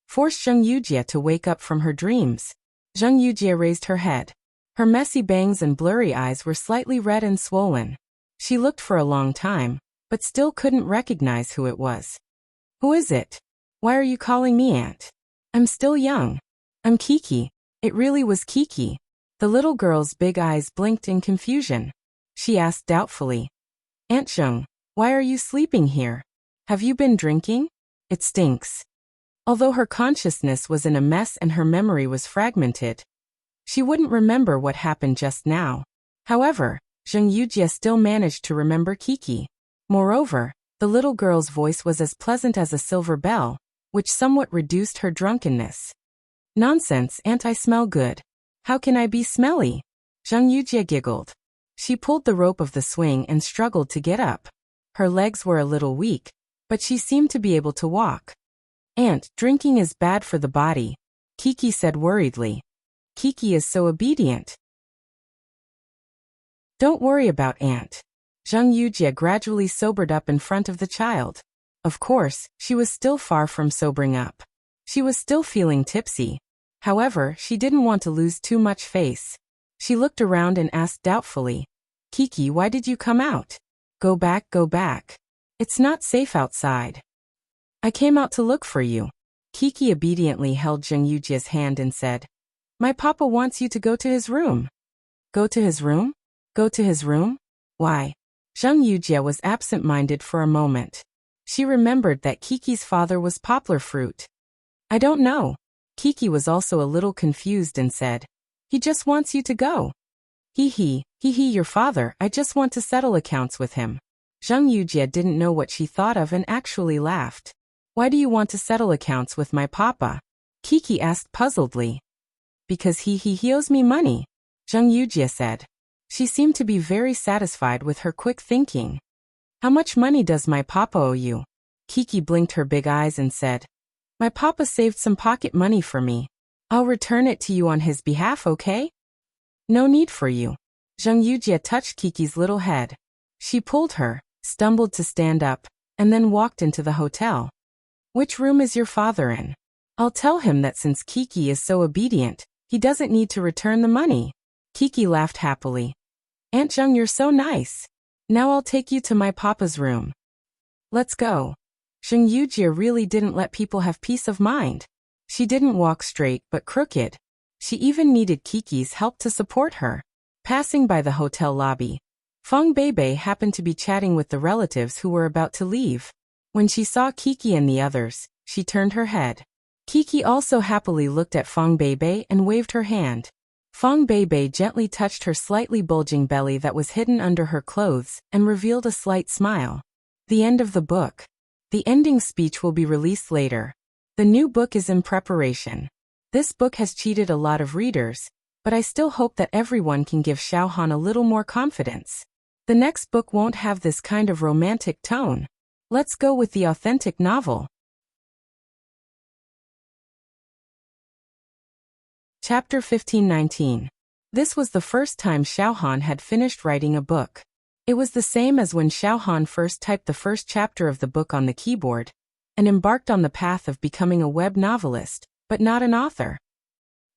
Speaker 1: forced Zheng Yujie to wake up from her dreams. Zheng Yujie raised her head. Her messy bangs and blurry eyes were slightly red and swollen. She looked for a long time, but still couldn't recognize who it was. Who is it? Why are you calling me aunt? I'm still young. I'm Kiki. It really was Kiki. The little girl's big eyes blinked in confusion. She asked doubtfully, Aunt Zheng, why are you sleeping here? Have you been drinking? It stinks. Although her consciousness was in a mess and her memory was fragmented, she wouldn't remember what happened just now. However, Zheng Yujie still managed to remember Kiki. Moreover, the little girl's voice was as pleasant as a silver bell, which somewhat reduced her drunkenness. Nonsense, aunt, I smell good. How can I be smelly? Zheng Yujie giggled. She pulled the rope of the swing and struggled to get up. Her legs were a little weak, but she seemed to be able to walk. Aunt, drinking is bad for the body, Kiki said worriedly. Kiki is so obedient. Don't worry about aunt. Zheng Yujie gradually sobered up in front of the child. Of course, she was still far from sobering up. She was still feeling tipsy. However, she didn't want to lose too much face. She looked around and asked doubtfully, Kiki, why did you come out? Go back, go back. It's not safe outside. I came out to look for you. Kiki obediently held Zheng Yujia's hand and said, My papa wants you to go to his room. Go to his room? Go to his room? Why? Zheng Yujia was absent-minded for a moment. She remembered that Kiki's father was Poplar Fruit. I don't know. Kiki was also a little confused and said, He just wants you to go. Hee, your father, I just want to settle accounts with him. Zheng Yujia didn't know what she thought of and actually laughed. Why do you want to settle accounts with my papa? Kiki asked puzzledly. Because he owes me money, Zheng Yujia said. She seemed to be very satisfied with her quick thinking. How much money does my papa owe you? Kiki blinked her big eyes and said, My papa saved some pocket money for me. I'll return it to you on his behalf, okay? No need for you. Zheng Yujia touched Kiki's little head. She pulled her, stumbled to stand up, and then walked into the hotel. Which room is your father in? I'll tell him that since Kiki is so obedient, he doesn't need to return the money. Kiki laughed happily. Aunt Zheng, you're so nice. Now I'll take you to my papa's room. Let's go. Zheng Yujia really didn't let people have peace of mind. She didn't walk straight but crooked. She even needed Kiki's help to support her. Passing by the hotel lobby, Feng Beibei happened to be chatting with the relatives who were about to leave. When she saw Kiki and the others, she turned her head. Kiki also happily looked at Feng Beibei and waved her hand. Feng Beibei gently touched her slightly bulging belly that was hidden under her clothes and revealed a slight smile. The end of the book. The ending speech will be released later. The new book is in preparation. This book has cheated a lot of readers, but I still hope that everyone can give Xiaohan a little more confidence. The next book won't have this kind of romantic tone. Let's go with the authentic novel. Chapter 1519. This was the first time Xiaohan had finished writing a book. It was the same as when Xiaohan first typed the first chapter of the book on the keyboard, and embarked on the path of becoming a web novelist, but not an author.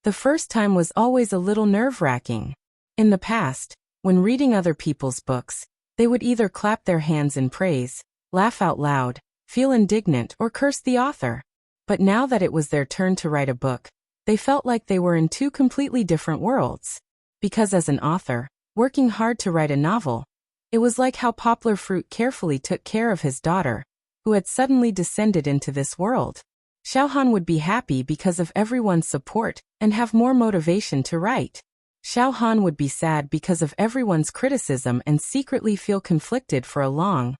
Speaker 1: The first time was always a little nerve-wracking. In the past, when reading other people's books, they would either clap their hands in praise, laugh out loud, feel indignant, or curse the author. But now that it was their turn to write a book, they felt like they were in two completely different worlds. Because as an author, working hard to write a novel, it was like how Poplar Fruit carefully took care of his daughter, who had suddenly descended into this world. Xiaohan would be happy because of everyone's support and have more motivation to write. Xiaohan would be sad because of everyone's criticism and secretly feel conflicted for a long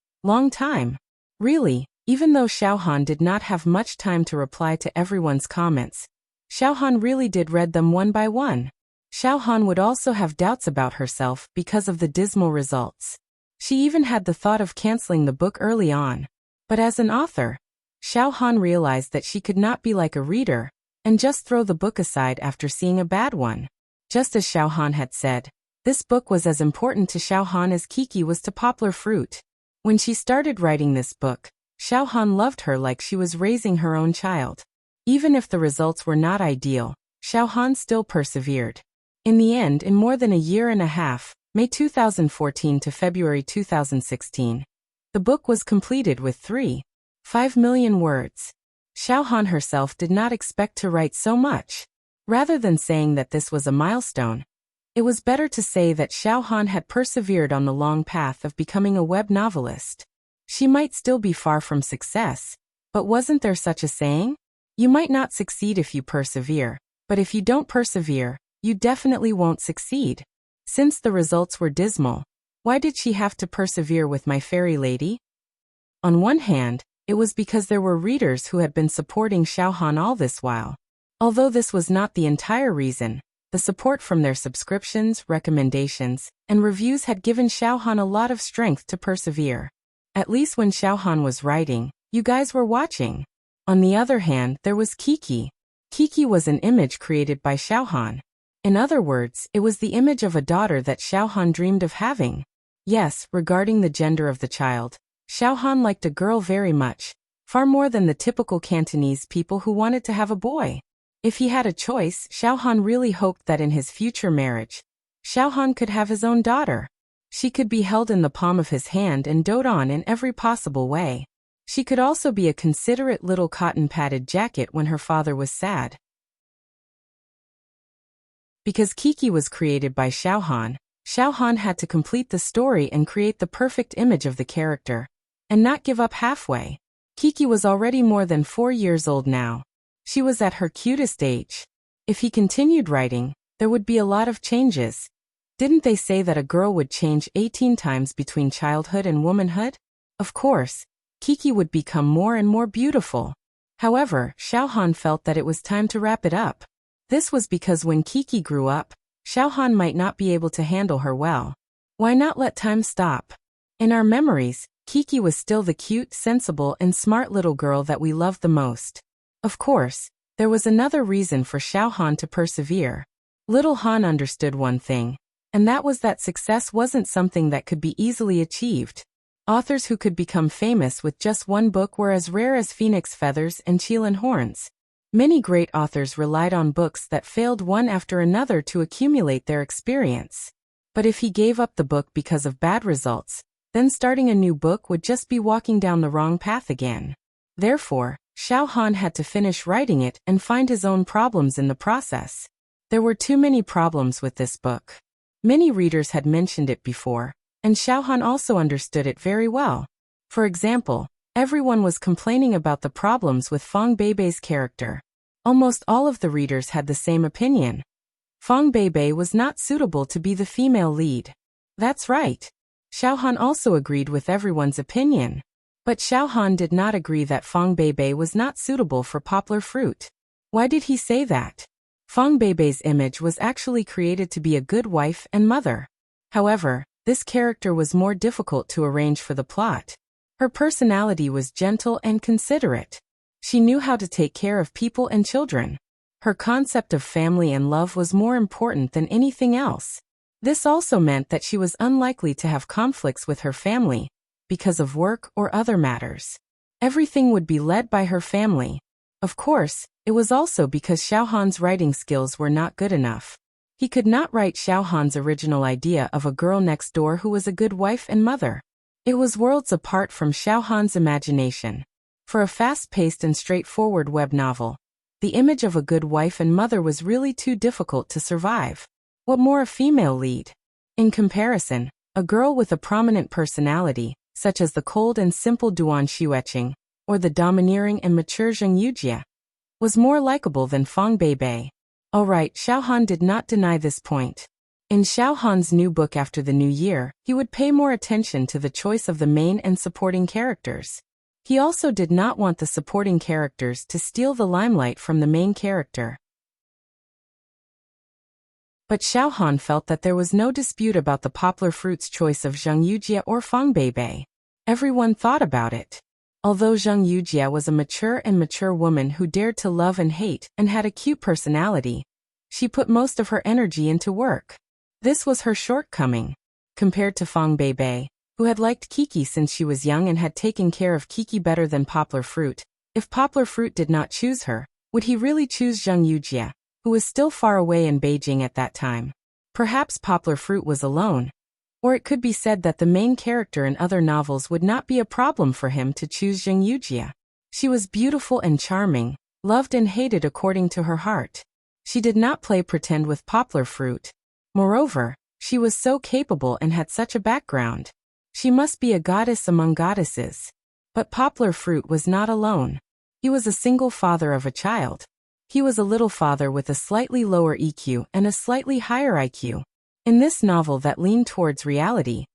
Speaker 1: time. Really, even though Xiaohan did not have much time to reply to everyone's comments, Xiaohan really did read them one by one. Xiaohan would also have doubts about herself because of the dismal results. She even had the thought of canceling the book early on. But as an author, Xiaohan realized that she could not be like a reader and just throw the book aside after seeing a bad one. Just as Xiaohan had said, this book was as important to Xiaohan as Kiki was to Poplar Fruit. When she started writing this book, Xiaohan loved her like she was raising her own child. Even if the results were not ideal, Xiaohan still persevered. In the end, in more than a year and a half, May 2014 to February 2016, the book was completed with 3.5 million words. Xiaohan herself did not expect to write so much. Rather than saying that this was a milestone, it was better to say that Xiaohan had persevered on the long path of becoming a web novelist. She might still be far from success, but wasn't there such a saying? You might not succeed if you persevere, but if you don't persevere, you definitely won't succeed. Since the results were dismal, why did she have to persevere with My Fairy Lady? On one hand, it was because there were readers who had been supporting Xiaohan all this while. Although this was not the entire reason, the support from their subscriptions, recommendations, and reviews had given Xiaohan a lot of strength to persevere. At least when Xiaohan was writing, you guys were watching. On the other hand, there was Kiki. Kiki was an image created by Xiaohan. In other words, it was the image of a daughter that Xiaohan dreamed of having. Yes, regarding the gender of the child, Xiaohan liked a girl very much. far more than the typical Cantonese people who wanted to have a boy. If he had a choice, Xiaohan really hoped that in his future marriage, Xiaohan could have his own daughter. She could be held in the palm of his hand and doted on in every possible way. She could also be a considerate little cotton-padded jacket when her father was sad. Because Kiki was created by Xiaohan, Xiaohan had to complete the story and create the perfect image of the character, and not give up halfway. Kiki was already more than 4 years old now. She was at her cutest age. If he continued writing, there would be a lot of changes. Didn't they say that a girl would change 18 times between childhood and womanhood? Of course, Kiki would become more and more beautiful. However, Xiaohan felt that it was time to wrap it up. This was because when Kiki grew up, Xiaohan might not be able to handle her well. Why not let time stop? In our memories, Kiki was still the cute, sensible, and smart little girl that we loved the most. Of course, there was another reason for Xiaohan to persevere. Little Han understood one thing, and that was that success wasn't something that could be easily achieved. Authors who could become famous with just one book were as rare as phoenix feathers and qilin horns. Many great authors relied on books that failed one after another to accumulate their experience. But if he gave up the book because of bad results, then starting a new book would just be walking down the wrong path again. Therefore, Xiaohan had to finish writing it and find his own problems in the process. There were too many problems with this book. Many readers had mentioned it before, and Xiaohan also understood it very well. For example, everyone was complaining about the problems with Fang Beibei's character. Almost all of the readers had the same opinion. Fang Beibei was not suitable to be the female lead. That's right. Xiaohan also agreed with everyone's opinion. But Xiaohan did not agree that Fang Beibei was not suitable for Poplar Fruit. Why did he say that? Fang Beibei's image was actually created to be a good wife and mother. However, this character was more difficult to arrange for the plot. Her personality was gentle and considerate. She knew how to take care of people and children. Her concept of family and love was more important than anything else. This also meant that she was unlikely to have conflicts with her family, because of work or other matters. Everything would be led by her family. Of course, it was also because Xiaohan's writing skills were not good enough. He could not write Xiaohan's original idea of a girl next door who was a good wife and mother. It was worlds apart from Xiaohan's imagination. For a fast-paced and straightforward web novel, the image of a good wife and mother was really too difficult to survive. What more a female lead? In comparison, a girl with a prominent personality, such as the cold and simple Duan Xueqing, or the domineering and mature Zheng Yujie, was more likable than Fang Beibei. Alright, Xiaohan did not deny this point. In Xiaohan's new book after the new year, he would pay more attention to the choice of the main and supporting characters. He also did not want the supporting characters to steal the limelight from the main character. But Xiaohan felt that there was no dispute about the Poplar Fruit's choice of Zheng Yujie or Fang Beibei. Everyone thought about it. Although Zheng Yujie was a mature woman who dared to love and hate and had a cute personality, she put most of her energy into work. This was her shortcoming. Compared to Fang Beibei, who had liked Kiki since she was young and had taken care of Kiki better than Poplar Fruit, if Poplar Fruit did not choose her, would he really choose Zheng Yujie, who was still far away in Beijing at that time? Perhaps Poplar Fruit was alone. Or it could be said that the main character in other novels would not be a problem for him to choose Zheng Yujie. She was beautiful and charming, loved and hated according to her heart. She did not play pretend with Poplar Fruit. Moreover, she was so capable and had such a background. She must be a goddess among goddesses. But Poplar Fruit was not alone. He was a single father of a child. He was a little father with a slightly lower EQ and a slightly higher IQ. In this novel that leaned towards reality,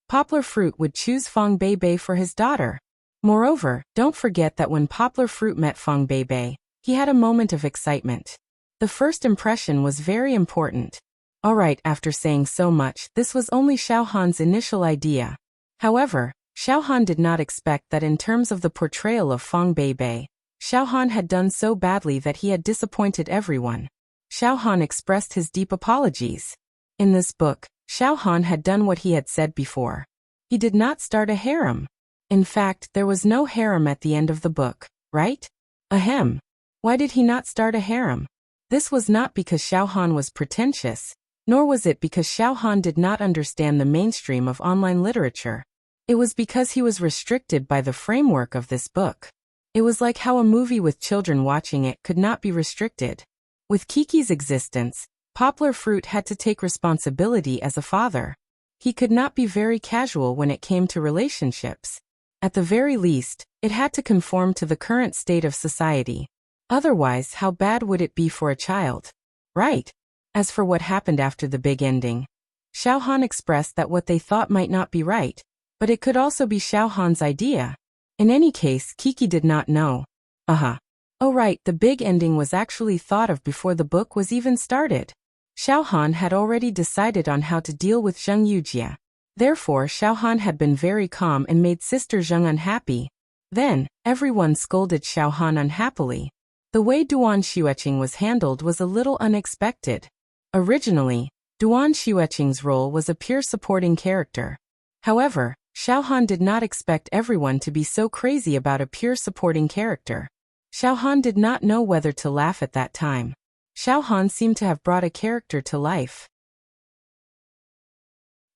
Speaker 1: Poplar Fruit would choose Fang Beibei for his daughter. Moreover, don't forget that when Poplar Fruit met Fang Beibei, he had a moment of excitement. The first impression was very important. Alright, after saying so much, this was only Xiaohan's initial idea. However, Xiaohan did not expect that in terms of the portrayal of Fang Beibei, Xiaohan had done so badly that he had disappointed everyone. Xiaohan expressed his deep apologies. In this book, Xiaohan had done what he had said before. He did not start a harem. In fact, there was no harem at the end of the book, right? Ahem. Why did he not start a harem? This was not because Xiaohan was pretentious, nor was it because Xiaohan did not understand the mainstream of online literature. It was because he was restricted by the framework of this book. It was like how a movie with children watching it could not be restricted. With Kiki's existence, Poplar Fruit had to take responsibility as a father. He could not be very casual when it came to relationships. At the very least, it had to conform to the current state of society. Otherwise, how bad would it be for a child? Right. As for what happened after the big ending, Xiaohan expressed that what they thought might not be right, but it could also be Xiaohan's idea. In any case, Kiki did not know. Oh right, the big ending was actually thought of before the book was even started. Xiaohan had already decided on how to deal with Zheng Yujia. Therefore, Xiaohan had been very calm and made Sister Zheng unhappy. Then, everyone scolded Xiaohan unhappily. The way Duan Xueqing was handled was a little unexpected. Originally, Duan Xueqing's role was a pure supporting character. However, Xiaohan did not expect everyone to be so crazy about a pure supporting character. Xiaohan did not know whether to laugh at that time. Xiaohan seemed to have brought a character to life.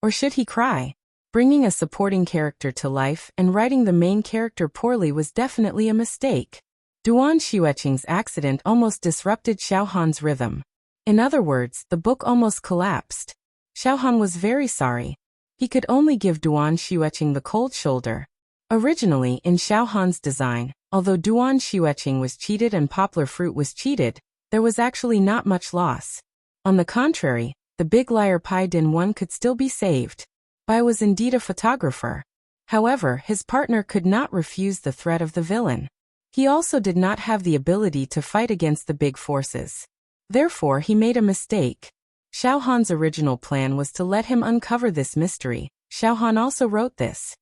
Speaker 1: Or should he cry? Bringing a supporting character to life and writing the main character poorly was definitely a mistake. Duan Xueqing's accident almost disrupted Xiaohan's rhythm. In other words, the book almost collapsed. Xiaohan was very sorry. He could only give Duan Xueqing the cold shoulder. Originally, in Xiaohan's design, although Duan Xueqing was cheated and Poplar Fruit was cheated, there was actually not much loss. On the contrary, the big liar Pai Din 1 could still be saved. Bai was indeed a photographer. However, his partner could not refuse the threat of the villain. He also did not have the ability to fight against the big forces. Therefore, he made a mistake. Xiaohan's original plan was to let him uncover this mystery. Xiaohan also wrote this.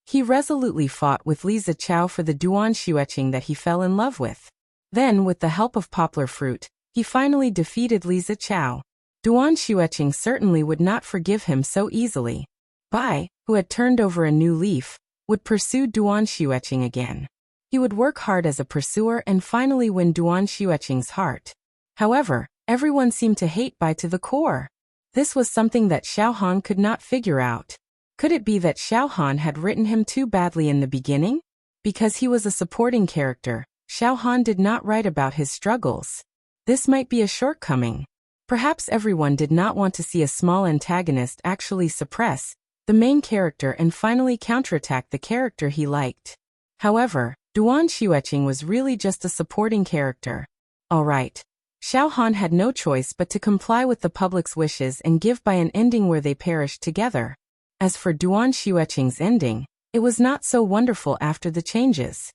Speaker 1: He resolutely fought with Li Zichao for the Duan Xueqing that he fell in love with. Then, with the help of Poplar Fruit, he finally defeated Li Zichao. Duan Xueqing certainly would not forgive him so easily. Bai, who had turned over a new leaf, would pursue Duan Xueqing again. He would work hard as a pursuer and finally win Duan Xueqing's heart. However, everyone seemed to hate Bai to the core. This was something that Xiaohan could not figure out. Could it be that Xiaohan had written him too badly in the beginning? Because he was a supporting character, Xiaohan did not write about his struggles. This might be a shortcoming. Perhaps everyone did not want to see a small antagonist actually suppress the main character and finally counterattack the character he liked. However, Duan Xueqing was really just a supporting character. Alright. Xiaohan had no choice but to comply with the public's wishes and give Bai an ending where they perished together. As for Duan Xueqing's ending, it was not so wonderful after the changes.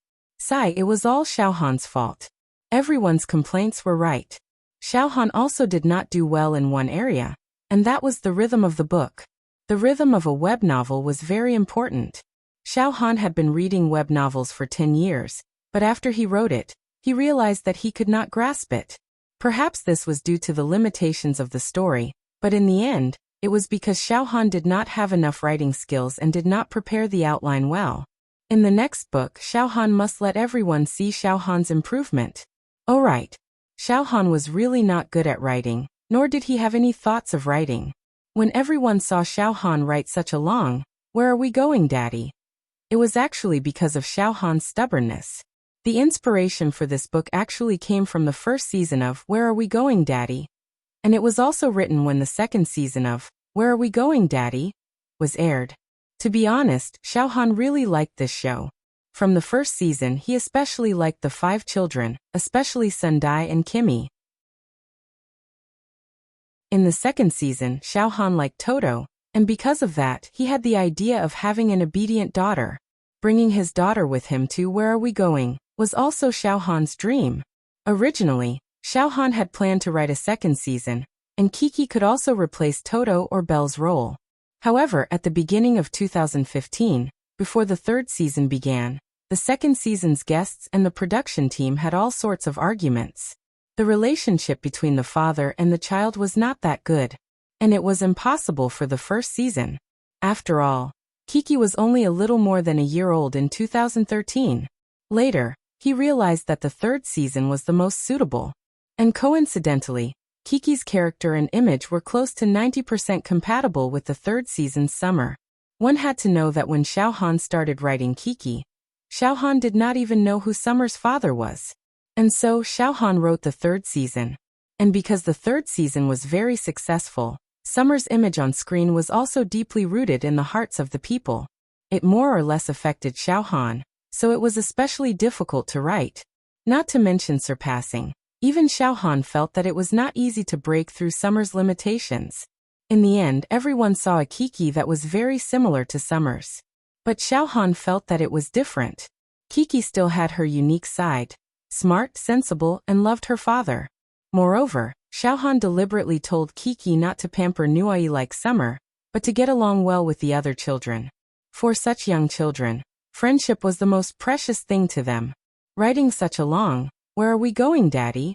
Speaker 1: It was all Xiaohan's fault. Everyone's complaints were right. Xiaohan also did not do well in one area, and that was the rhythm of the book. The rhythm of a web novel was very important. Xiaohan had been reading web novels for 10 years, but after he wrote it, he realized that he could not grasp it. Perhaps this was due to the limitations of the story, but in the end, it was because Xiaohan did not have enough writing skills and did not prepare the outline well. In the next book, Xiaohan must let everyone see Xiaohan's improvement. Oh right. Xiaohan was really not good at writing, nor did he have any thoughts of writing. When everyone saw Xiaohan write such a long, "Where are we going, Daddy?" It was actually because of Xiaohan's stubbornness. The inspiration for this book actually came from the first season of Where Are We Going, Daddy? And it was also written when the second season of Where Are We Going, Daddy? Was aired. To be honest, Xiaohan really liked this show. From the first season, he especially liked the 5 children, especially Sendai and Kimi. In the second season, Xiaohan liked Toto, and because of that, he had the idea of having an obedient daughter. Bringing his daughter with him to Where Are We Going? Was also Xiaohan's dream. Originally, Xiaohan had planned to write a second season, and Kiki could also replace Toto or Belle's role. However, at the beginning of 2015, before the third season began, the second season's guests and the production team had all sorts of arguments. The relationship between the father and the child was not that good, and it was impossible for the first season. After all, Kiki was only a little more than a year old in 2013. Later, he realized that the third season was the most suitable. And coincidentally, Kiki's character and image were close to 90% compatible with the third season's Summer. One had to know that when Xiaohan started writing Kiki, Xiaohan did not even know who Summer's father was. And so Xiaohan wrote the third season. And because the third season was very successful, Summer's image on screen was also deeply rooted in the hearts of the people. It more or less affected Xiaohan, so it was especially difficult to write. Not to mention surpassing. Even Xiaohan felt that it was not easy to break through Summer's limitations. In the end, everyone saw a Kiki that was very similar to Summer's. But Xiaohan felt that it was different. Kiki still had her unique side. Smart, sensible, and loved her father. Moreover, Xiaohan deliberately told Kiki not to pamper Nuai like Summer, but to get along well with the other children. For such young children, friendship was the most precious thing to them. Writing such a long, "Where are we going, Daddy?"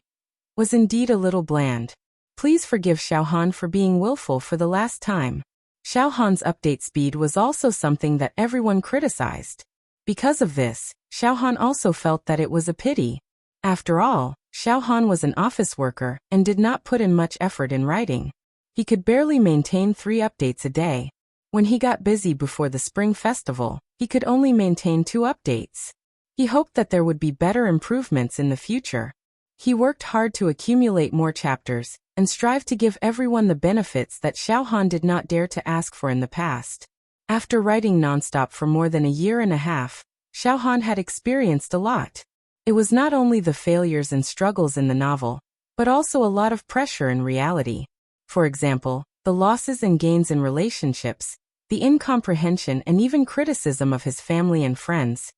Speaker 1: was indeed a little bland. Please forgive Xiaohan for being willful for the last time. Xiaohan's update speed was also something that everyone criticized. Because of this, Xiaohan also felt that it was a pity. After all, Xiaohan was an office worker and did not put in much effort in writing. He could barely maintain 3 updates a day. When he got busy before the Spring Festival, he could only maintain 2 updates. He hoped that there would be better improvements in the future. He worked hard to accumulate more chapters and strive to give everyone the benefits that Xiaohan did not dare to ask for in the past. After writing nonstop for more than a year and a half, Xiaohan had experienced a lot. It was not only the failures and struggles in the novel, but also a lot of pressure in reality. For example, the losses and gains in relationships, the incomprehension and even criticism of his family and friends,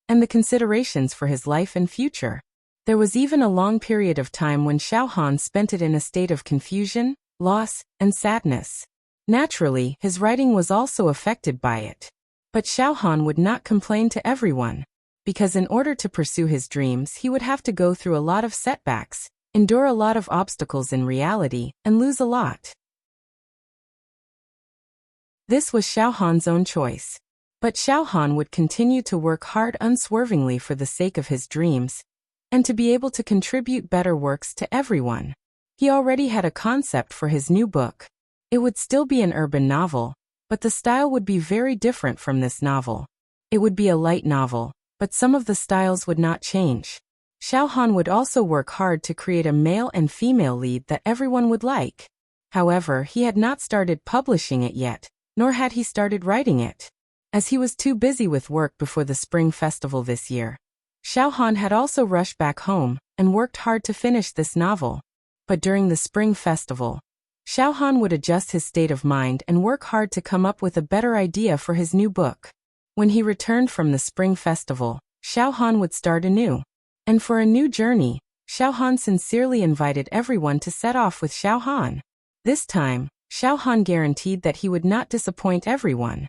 Speaker 1: and the considerations for his life and future. There was even a long period of time when Xiaohan spent it in a state of confusion, loss, and sadness. Naturally, his writing was also affected by it. But Xiaohan would not complain to everyone, because in order to pursue his dreams he would have to go through a lot of setbacks, endure a lot of obstacles in reality, and lose a lot. This was Xiaohan's own choice. But Xiaohan would continue to work hard unswervingly for the sake of his dreams, and to be able to contribute better works to everyone. He already had a concept for his new book. It would still be an urban novel, but the style would be very different from this novel. It would be a light novel, but some of the styles would not change. Xiaohan would also work hard to create a male and female lead that everyone would like. However, he had not started publishing it yet, nor had he started writing it, as he was too busy with work before the Spring Festival this year. Xiaohan had also rushed back home and worked hard to finish this novel. But during the Spring Festival, Xiaohan would adjust his state of mind and work hard to come up with a better idea for his new book. When he returned from the Spring Festival, Xiaohan would start anew. And for a new journey, Xiaohan sincerely invited everyone to set off with Xiaohan. This time, Xiaohan guaranteed that he would not disappoint everyone.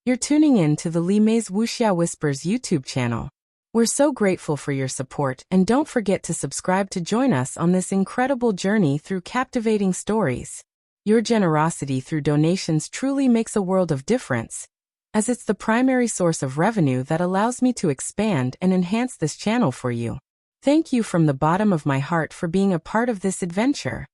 Speaker 1: You're tuning in to the Li Mei's Wuxia Whispers YouTube channel. We're so grateful for your support, and don't forget to subscribe to join us on this incredible journey through captivating stories. Your generosity through donations truly makes a world of difference, as it's the primary source of revenue that allows me to expand and enhance this channel for you. Thank you from the bottom of my heart for being a part of this adventure.